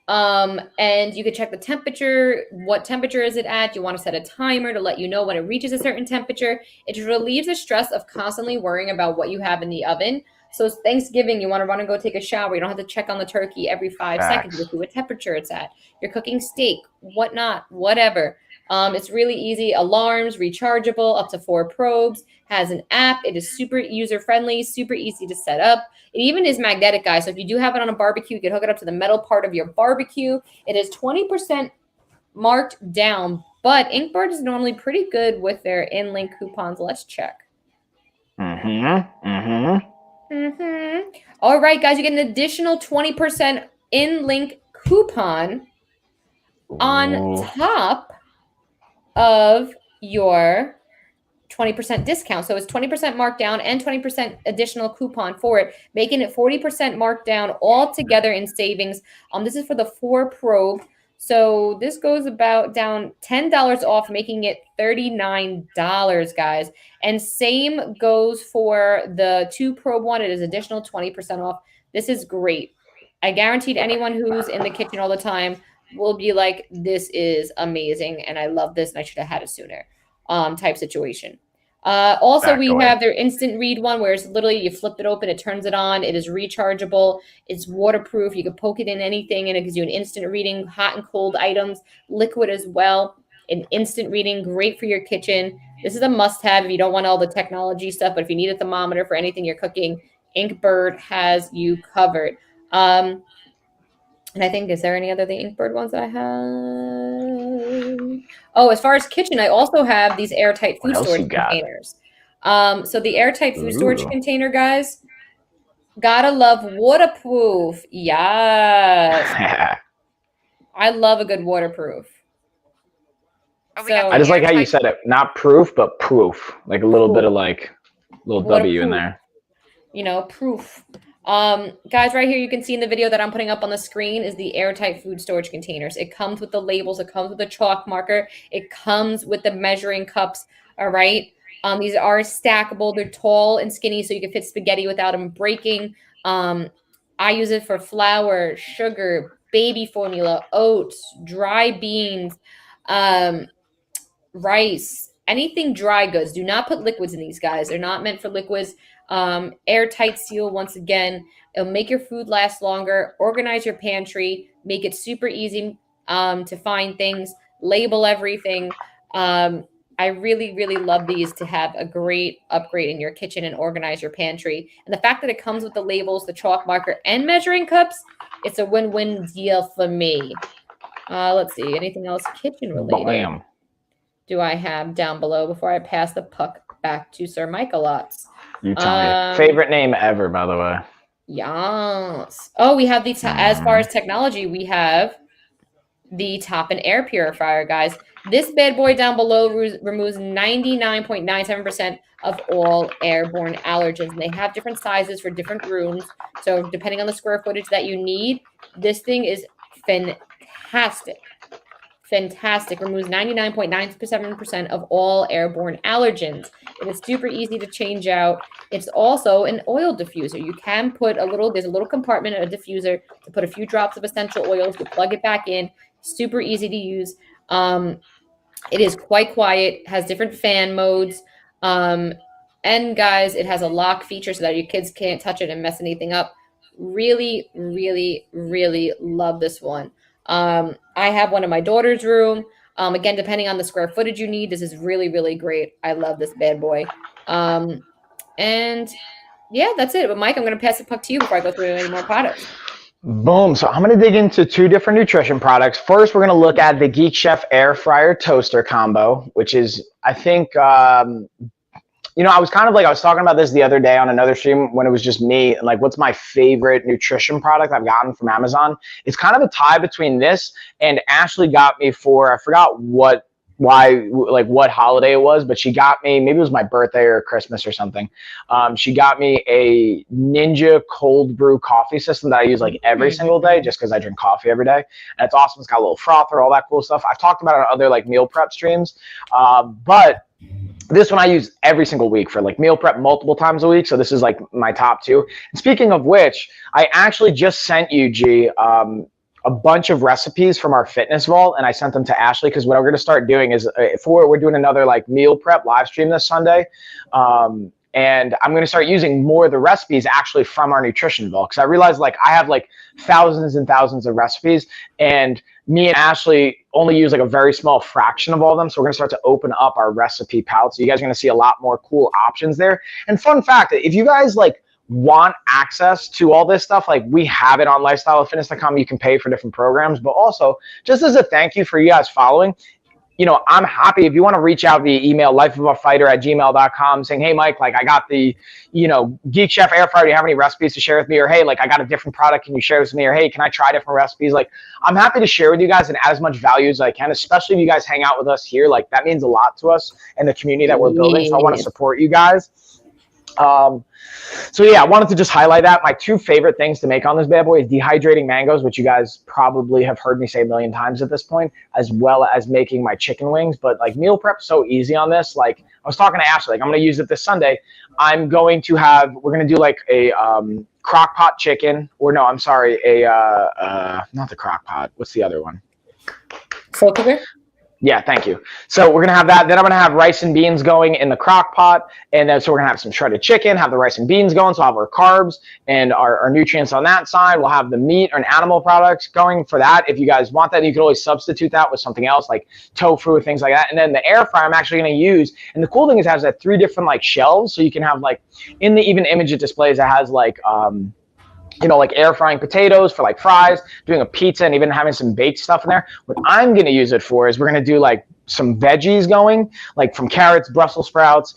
and you can check the temperature, what temperature is it at? You want to set a timer to let you know when it reaches a certain temperature. It relieves the stress of constantly worrying about what you have in the oven. So it's Thanksgiving, you want to run and go take a shower. You don't have to check on the turkey every 5 seconds to see what temperature it's at. You're cooking steak, whatnot, whatever. It's really easy. Alarms, rechargeable, up to 4 probes, has an app. It is super user-friendly, super easy to set up. It even is magnetic, guys. So if you do have it on a barbecue, you can hook it up to the metal part of your barbecue. It is 20% marked down, but Inkbird is normally pretty good with their in-link coupons. Let's check. All right, guys, you get an additional 20% in-link coupon on top of your 20% discount. So it's 20% marked down and 20% additional coupon for it, making it 40% marked down all together in savings. This is for the 4 probe. So this goes about down $10 off, making it $39, guys. And same goes for the 2 probe one. It is additional 20% off. This is great. I guaranteed anyone who's in the kitchen all the time will be like, this is amazing, and I love this, and I should have had it sooner, type situation. Also, we have their instant read one, where it's literally you flip it open, it turns it on, it is rechargeable, it's waterproof, you can poke it in anything, and it gives you an instant reading, hot and cold items, liquid as well, an instant reading, great for your kitchen. This is a must-have if you don't want all the technology stuff, but if you need a thermometer for anything you're cooking, Inkbird has you covered. And I think, is there any other the Inkbird ones that I have? Oh, as far as kitchen, I also have these airtight food storage containers. So the airtight food storage container, guys, gotta love waterproof. Yes. I love a good waterproof. I just like how you said it. Not proof, but proof. Like a little bit of like little W in there. You know, proof. Guys, right here, you can see in the video that I'm putting up on the screen is the airtight food storage containers. It comes with the labels. It comes with the chalk marker. It comes with the measuring cups. All right. These are stackable. They're tall and skinny, so you can fit spaghetti without them breaking. I use it for flour, sugar, baby formula, oats, dry beans, rice, anything dry goods. Do not put liquids in these, guys. They're not meant for liquids. Airtight seal, once again. It'll make your food last longer. Organize your pantry. Make it super easy to find things. Label everything. I really, really love these to have a great upgrade in your kitchen and organize your pantry. And the fact that it comes with the labels, the chalk marker, and measuring cups, it's a win-win deal for me. Let's see. Anything else kitchen related? Bam. Do I have down below before I pass the puck back to Sir Michaelots? You tell me. Favorite name ever, by the way. Yes. Oh, we have the, as far as technology, we have the Toppin air purifier, guys. This bad boy down below removes 99.97% of all airborne allergens. And they have different sizes for different rooms. So depending on the square footage that you need, this thing is fantastic. Fantastic. Removes 99.97% of all airborne allergens. It is super easy to change out. It's also an oil diffuser. You can put there's a little compartment, a diffuser, to put a few drops of essential oils. You plug it back in. Super easy to use. It is quite quiet, has different fan modes. And guys, it has a lock feature so that your kids can't touch it and mess anything up. Really, really, really love this one. I have one in my daughter's room. Again, depending on the square footage you need, this is really, really great. I love this bad boy. And yeah, that's it. But Mike, I'm going to pass the puck to you before I go through any more products. Boom. So I'm going to dig into two different nutrition products. First, we're going to look at the Geek Chef air fryer toaster combo, which is, I think, I was I was talking about this the other day on another stream when it was just me, and like, what's my favorite nutrition product I've gotten from Amazon? It's kind of a tie between this and Ashley got me for, I forgot what holiday it was, but she got me, maybe it was my birthday or Christmas or something. She got me a Ninja cold brew coffee system that I use like every single day just because I drink coffee every day. And it's awesome. It's got a little frother, all that cool stuff. I've talked about it on other like meal prep streams. But this one I use every single week for like meal prep multiple times a week. So this is like my top two. And speaking of which, I actually just sent you, G, a bunch of recipes from our fitness vault, and I sent them to Ashley because what we're going to start doing is we're doing another like meal prep live stream this Sunday. And I'm going to start using more of the recipes actually from our nutrition vault, because I realized like I have like thousands and thousands of recipes, and me and Ashley only use like a very small fraction of all of them. So we're going to start to open up our recipe palette. So you guys are going to see a lot more cool options there. And fun fact, if you guys like want access to all this stuff, like we have it on lifestyleofitness.com. You can pay for different programs, but also just as a thank you for you guys following, I'm happy if you want to reach out via email, lifeofafighter@gmail.com, saying, hey, Mike, like I got the, Geek Chef air fryer. Do you have any recipes to share with me? Or, hey, like I got a different product. Can you share this with me? Or, hey, can I try different recipes? Like I'm happy to share with you guys and add as much value as I can, especially if you guys hang out with us here. Like that means a lot to us and the community that we're building. So I want to support you guys. So yeah, I wanted to just highlight that. My two favorite things to make on this bad boy is dehydrating mangoes, which you guys probably have heard me say a million times at this point, as well as making my chicken wings. But like meal prep so easy on this. Like I was talking to Ashley, like I'm going to use it this Sunday. We're going to do like a crock pot chicken, or no, I'm sorry, not the crock pot. What's the other one? Slow cooker? Yeah, thank you. So we're going to have that. Then I'm going to have rice and beans going in the crock pot. And then so we're going to have some shredded chicken, have the rice and beans going. So I'll have our carbs and our nutrients on that side. We'll have the meat and animal products going for that. If you guys want that, you can always substitute that with something else like tofu or things like that. And then the air fryer I'm actually going to use. And the cool thing is it has that 3 different like shelves. So you can have like in the even image it displays, it has like, like air frying potatoes for like fries, doing a pizza, and even having some baked stuff in there. What I'm going to use it for is we're going to do like some veggies going, like from carrots, Brussels sprouts,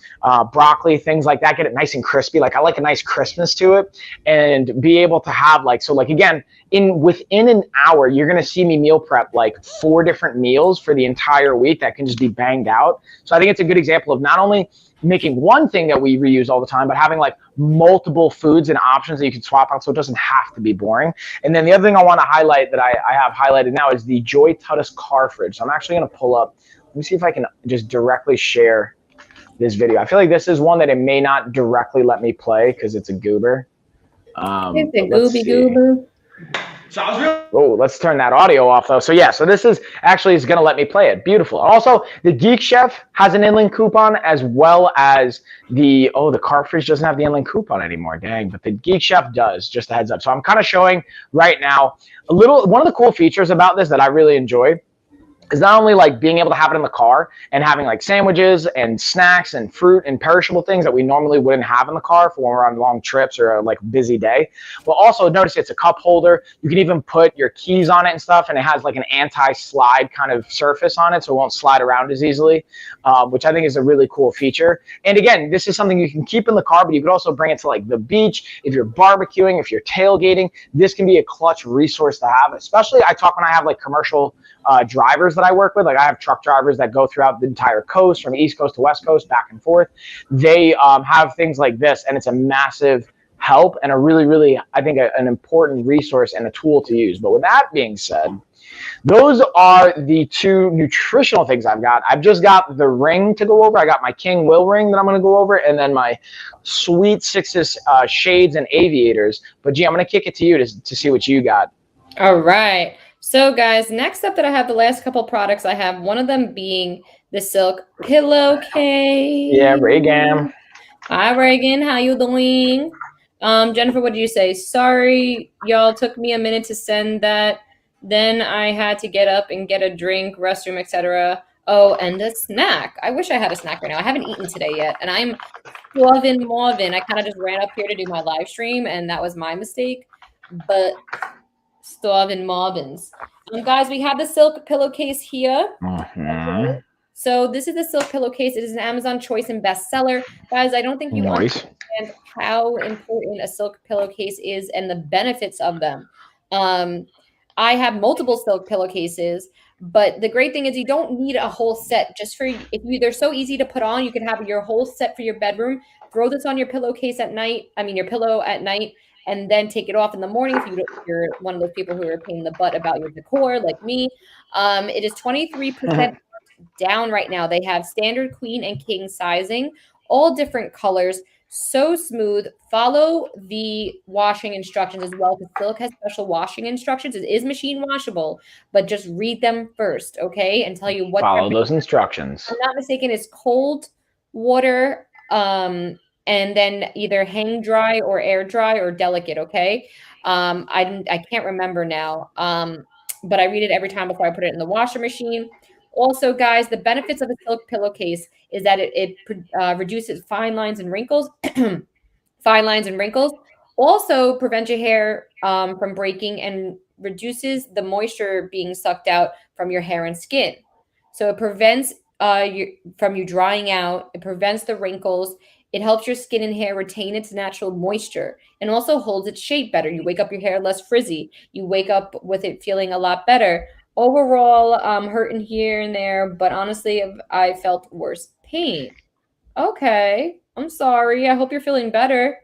broccoli, things like that. Get it nice and crispy. Like I like a nice crispness to it, and be able to have like, so like again, within an hour, you're going to see me meal prep like 4 different meals for the entire week that can just be banged out. So I think it's a good example of not only making one thing that we reuse all the time, but having like multiple foods and options that you can swap out so it doesn't have to be boring. And then the other thing I want to highlight that I have highlighted now is the Joy Tuttis car fridge. So I'm actually going to pull up, let me see if I can just directly share this video. I feel like this is one that it may not directly let me play because it's a goober. It's a gooby goober. So I was really. Oh, let's turn that audio off though. So yeah, so this is actually is going to let me play it. Beautiful. Also, the Geek Chef has an inland coupon as well as the Car Fridge doesn't have the inland coupon anymore. Dang, but the Geek Chef does. Just a heads up. So I'm kind of showing right now one of the cool features about this that I really enjoy is not only like being able to have it in the car and having like sandwiches and snacks and fruit and perishable things that we normally wouldn't have in the car for when we're on long trips or like a busy day. But also notice it's a cup holder. You can even put your keys on it and stuff, and it has like an anti-slide kind of surface on it, so it won't slide around as easily, which I think is a really cool feature. And again, this is something you can keep in the car, but you could also bring it to like the beach. If you're barbecuing, if you're tailgating, this can be a clutch resource to have, especially I talk when I have like commercial drivers that I work with. Like I have truck drivers that go throughout the entire coast from East Coast to West Coast, back and forth. They have things like this, and it's a massive help and a really, really, I think, an important resource and a tool to use. But with that being said, those are the two nutritional things I've got. I've just got the ring to go over. I got my King Will ring that I'm going to go over, and then my Sweet Sixes shades and aviators. But G, I'm going to kick it to you to see what you got. All right. So guys, next up that I have the last couple products, I have one of them being the silk pillowcase. Yeah, Reagan. Hi, Reagan. How you doing? Jennifer, what did you say? Sorry, y'all, took me a minute to send that. Then I had to get up and get a drink, restroom, etc. Oh, and a snack. I wish I had a snack right now. I haven't eaten today yet, and I'm loving Marvin. I kind of just ran up here to do my live stream, and that was my mistake. But starving Marvins. Guys, we have the silk pillowcase here. Okay. So this is the silk pillowcase. It is an Amazon choice and bestseller. Guys, I don't think you understand how important a silk pillowcase is and the benefits of them. I have multiple silk pillowcases, but the great thing is you don't need a whole set just for they're so easy to put on. You can have your whole set for your bedroom. Throw this on your pillowcase at night. Your pillow at night. And then take it off in the morning if you're one of those people who are a pain in the butt about your decor, like me. It is 23% down right now. They have standard queen and king sizing, all different colors, so smooth. Follow the washing instructions as well, because silk has special washing instructions. It is machine washable, but just read them first, okay? And tell you what. Follow those instructions. If I'm not mistaken, it's cold water, and then either hang dry or air dry or delicate, okay? I can't remember now, but I read it every time before I put it in the washer machine. Also, guys, the benefits of a silk pillowcase is that it reduces fine lines and wrinkles. Fine lines and wrinkles. Also prevents your hair from breaking and reduces the moisture being sucked out from your hair and skin. So it prevents from you drying out. It prevents the wrinkles. It helps your skin and hair retain its natural moisture and also holds its shape better. You wake up your hair less frizzy. You wake up with it feeling a lot better. Overall, hurting here and there, but honestly, I felt worse pain. Okay, I'm sorry. I hope you're feeling better.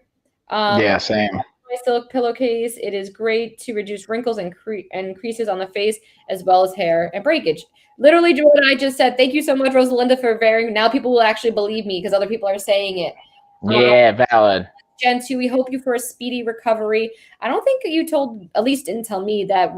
Yeah, same. My silk pillowcase. It is great to reduce wrinkles and creases on the face, as well as hair and breakage. Literally, what I just said. Thank you so much, Rosalinda, for varying. Now people will actually believe me because other people are saying it. Yeah, valid. Jen, too, we hope you for a speedy recovery. I don't think you told, at least didn't tell me that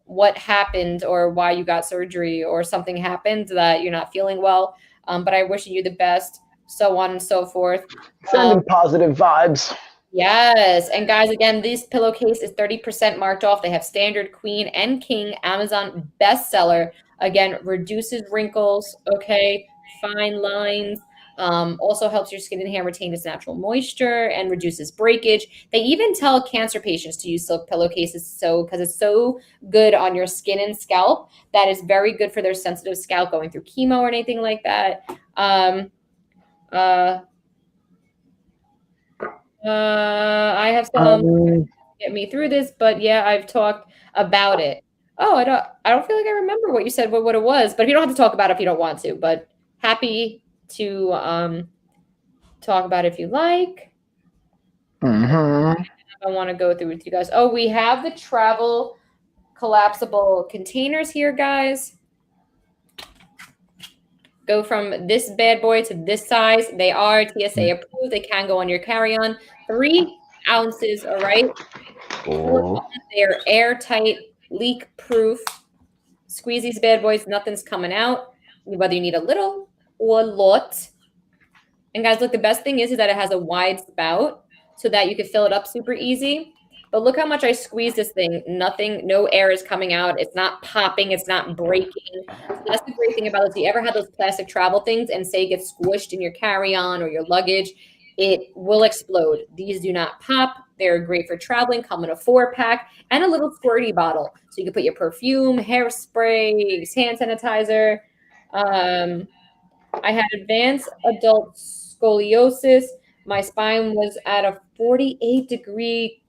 what happened or why you got surgery or something happened that you're not feeling well. But I wish you the best, so on and so forth. Sending positive vibes. Yes. And guys, again, this pillowcase is 30% marked off. They have standard queen and king, Amazon bestseller. Again, reduces wrinkles, okay, fine lines. Also helps your skin and hair retain its natural moisture and reduces breakage. They even tell cancer patients to use silk pillowcases because it's so good on your skin and scalp that is very good for their sensitive scalp going through chemo or anything like that. I have some get me through this, but yeah, I've talked about it. Oh, I don't feel like I remember what you said, what it was, but if you don't have to talk about it if you don't want to, but happy to talk about it if you like. I want to go through with you guys. Oh, we have the travel collapsible containers here, guys. Go from this bad boy to this size. They are TSA approved. They can go on your carry-on. 3 ounces, all right? Oh. They're airtight, leak-proof. Squeeze these bad boys, nothing's coming out, whether you need a little or a lot. And guys, look, the best thing is that it has a wide spout so that you can fill it up super easy. But look how much I squeeze this thing. Nothing, no air is coming out. It's not popping. It's not breaking. So that's the great thing about this. If you ever had those plastic travel things and say it gets squished in your carry-on or your luggage, it will explode. These do not pop. They're great for traveling, come in a 4-pack and a little squirty bottle. So you can put your perfume, hairspray, hand sanitizer. I had advanced adult scoliosis. My spine was at a 48-degree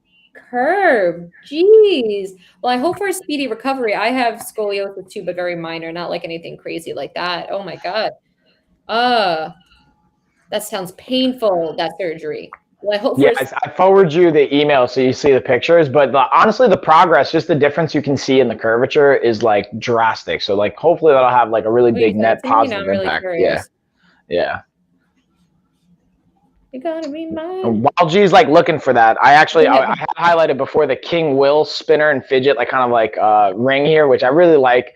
curve. Jeez. Well, I hope for a speedy recovery. I have scoliosis too, but very minor, not like anything crazy like that. Oh my God. That sounds painful, that surgery. Well, I hope I forward you the email so you see the pictures, but honestly, the progress, just the difference you can see in the curvature is like drastic. So like, hopefully that'll have like a really big net positive impact. Yeah. You gotta be mine. While G's like looking for that, I had highlighted before the King Will spinner and fidget, like kind of like ring here, which I really like.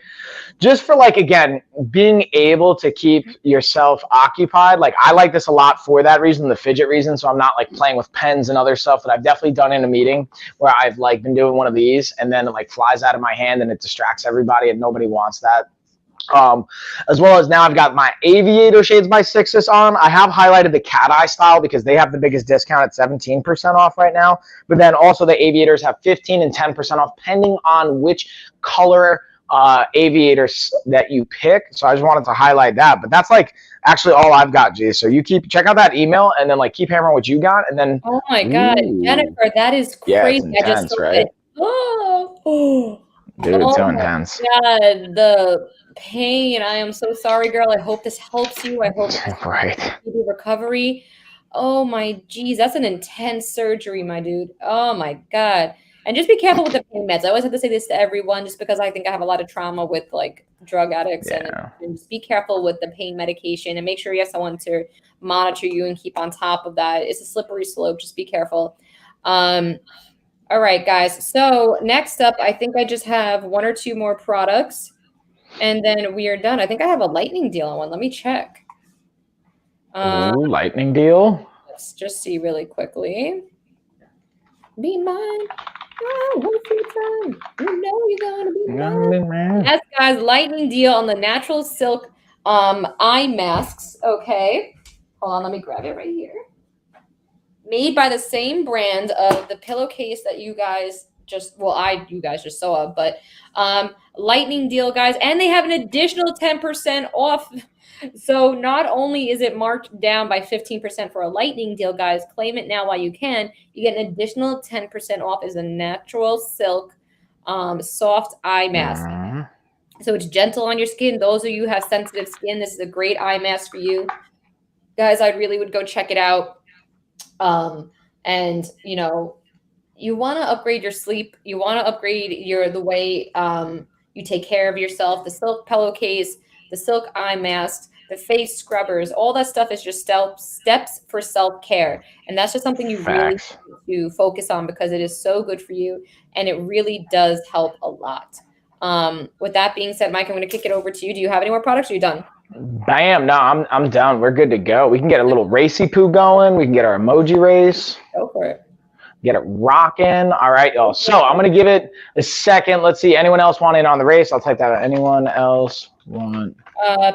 Just for like, again, being able to keep yourself occupied. Like I like this a lot for that reason, the fidget reason. So I'm not like playing with pens and other stuff that I've definitely done in a meeting where I've like been doing one of these and then it like flies out of my hand and it distracts everybody and nobody wants that. As well as now I've got my aviator shades by Sixus on. I have highlighted the cat eye style because they have the biggest discount at 17% off right now. But then also the aviators have 15 and 10% off depending on which color aviators that you pick. So I just wanted to highlight that. But that's like actually all I've got, G. So you check out that email and then like keep hammering what you got. And then oh my God, Jennifer, that is crazy. Yeah, it's intense, I just saw right? Dude, it's so intense. God, the pain. I am so sorry, girl. I hope this helps you. I hope you recovery. Oh my geez, that's an intense surgery, my dude. Oh my God. And just be careful with the pain meds. I always have to say this to everyone just because I think I have a lot of trauma with like drug addicts and just be careful with the pain medication and make sure you have someone to monitor you and keep on top of that. It's a slippery slope. Just be careful. All right, guys. So next up, I think I just have 1 or 2 more products and then we are done. I think I have a lightning deal on one. Let me check. Lightning deal? Let's just see really quickly. Be mine. Oh, what's your time? You know you're gonna be mine. Yes, guys, lightning deal on the natural silk eye masks. Okay. Hold on, let me grab it right here. Made by the same brand of the pillowcase that you guys just saw, but lightning deal, guys, and they have an additional 10% off. So not only is it marked down by 15% for a lightning deal, guys, claim it now while you can. You get an additional 10% off as a natural silk soft eye mask. So it's gentle on your skin. Those of you who have sensitive skin, this is a great eye mask for you. Guys, I really would go check it out. And you know, you want to upgrade your sleep. You want to upgrade the way you take care of yourself. The silk pillowcase, the silk eye masks, the face scrubbers, all that stuff is just steps for self-care. And that's just something you really need to focus on because it is so good for you. And it really does help a lot. With that being said, Mike, I'm going to kick it over to you. Do you have any more products or are you done? Bam. No, I'm done. We're good to go. We can get a little racy poo going. We can get our emoji race. Go for it. Get it rocking. All right, y'all. So I'm going to give it a second. Let's see. Anyone else want in on the race? I'll type that out. Anyone else want?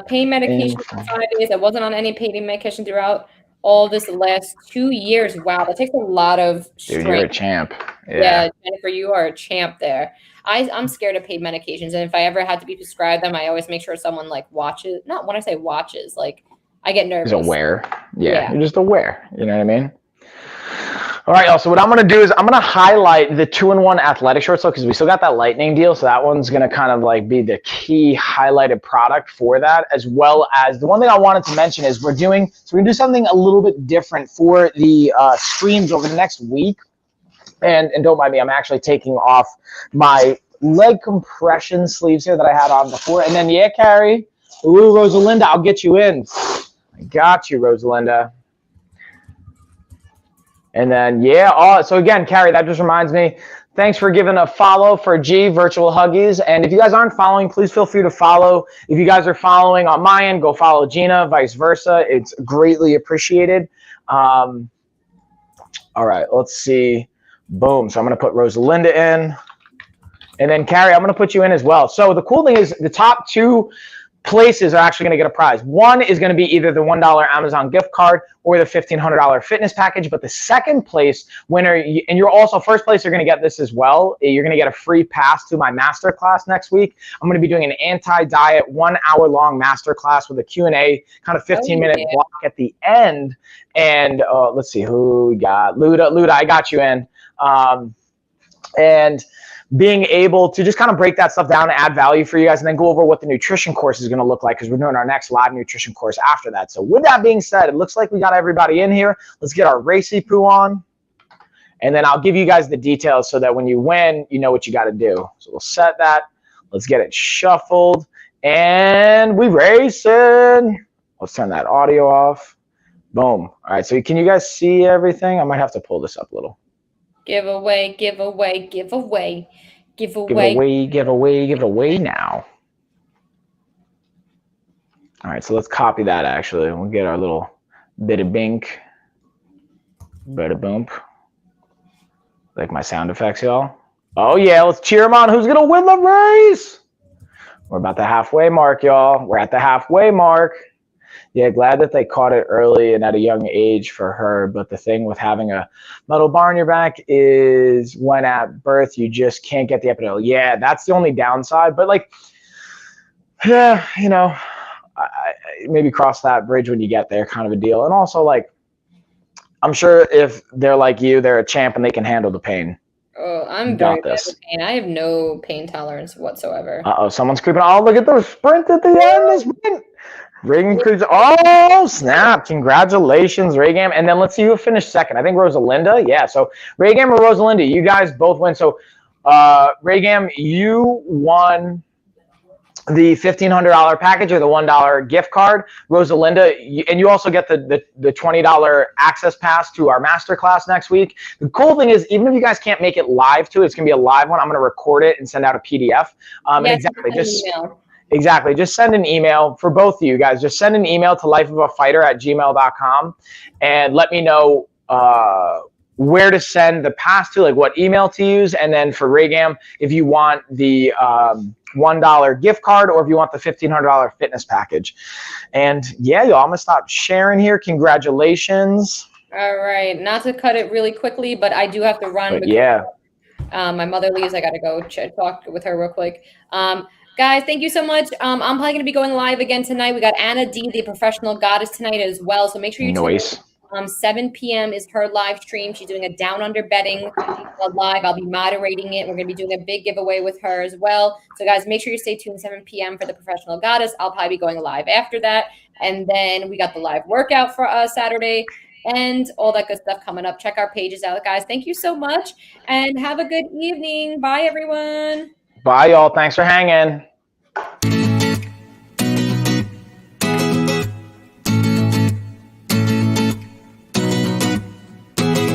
Pain medication for 5 days. I wasn't on any pain medication throughout all this last 2 years. Wow, that takes a lot of strength. Dude, you're a champ. Yeah, Jennifer, you are a champ there. I'm scared of pain medications, and if I ever had to be prescribed them, I always make sure someone like watches. Not when I say watches, like I get nervous. Is aware. Yeah, you're just aware. You know what I mean? All right, y'all. So what I'm going to do is I'm going to highlight the 2-in-1 athletic shorts because we still got that lightning deal. So that one's going to kind of like be the key highlighted product for that, as well as the one thing I wanted to mention is we're going to do something a little bit different for the streams over the next week. And don't mind me, I'm actually taking off my leg compression sleeves here that I had on before. And then, yeah, Carrie, ooh, Rosalinda, I'll get you in. I got you, Rosalinda. And then, yeah, so again, Carrie, that just reminds me, thanks for giving a follow for G, Virtual Huggies. And if you guys aren't following, please feel free to follow. If you guys are following on my end, go follow Gina, vice versa. It's greatly appreciated. All right, let's see. Boom. So I'm going to put Rosalinda in. And then, Carrie, I'm going to put you in as well. So the cool thing is the top two places are actually going to get a prize. One is going to be either the $1 Amazon gift card or the $1,500 fitness package. But the second place winner, and you're also first place, you're going to get this as well. You're going to get a free pass to my masterclass next week. I'm going to be doing an anti-diet 1 hour long masterclass with a Q&A, kind of 15-minute block at the end. And let's see who we got. Luda, I got you in. And being able to just kind of break that stuff down and add value for you guys, and then go over what the nutrition course is going to look like, because we're doing our next live nutrition course after that. So with that being said, it looks like we got everybody in here. Let's get our racy poo on, and then I'll give you guys the details so that when you win, you know what you got to do. So we'll set that. Let's get it shuffled, and we racing. Let's turn that audio off. Boom. All right, so can you guys see everything? I might have to pull this up a little. Giveaway, giveaway, giveaway, giveaway. Giveaway, giveaway, giveaway now. All right, so let's copy that actually. We'll get our little bit of bink. Bit of boom. Like my sound effects, y'all. Oh yeah, let's cheer them on. Who's gonna win the race? We're about the halfway mark, y'all. We're at the halfway mark. Yeah, glad that they caught it early and at a young age for her. But the thing with having a metal bar on your back is when at birth, you just can't get the epidural. Yeah, that's the only downside. But like, yeah, you know, maybe cross that bridge when you get there, kind of a deal. And also, like, I'm sure if they're like you, they're a champ and they can handle the pain. Oh, I'm very bad with pain. I have no pain tolerance whatsoever. Uh-oh, someone's creeping. Oh, look at the sprint at the end. The sprint. Reagan Cruz. Oh, snap. Congratulations, Reagan. And then let's see who finished second. I think Rosalinda. Yeah, so Reagan or Rosalinda, you guys both win. So Reagan, you won the $1,500 package or the $1 gift card. Rosalinda, and you also get the $20 access pass to our masterclass next week. The cool thing is, even if you guys can't make it live too, it's going to be a live one. I'm going to record it and send out a PDF. Exactly. Just send an email for both of you guys. Just send an email to lifeofafighter@gmail.com and let me know where to send the pass to, like what email to use. And then for Reagan, if you want the $1 gift card or if you want the $1,500 fitness package. And yeah, y'all, I'm going to stop sharing here. Congratulations. All right. Not to cut it really quickly, but I do have to run. Yeah. My mother leaves. I got to go talk with her real quick. Guys, thank you so much. I'm probably going to be going live again tonight. We got Anna D, the professional goddess, tonight as well. So make sure you tune in. 7 p.m. is her live stream. She's doing a down under betting live. I'll be moderating it. We're going to be doing a big giveaway with her as well. So guys, make sure you stay tuned 7 p.m. for the professional goddess. I'll probably be going live after that. And then we got the live workout for Saturday and all that good stuff coming up. Check our pages out, guys. Thank you so much and have a good evening. Bye, everyone. Bye, y'all. Thanks for hanging.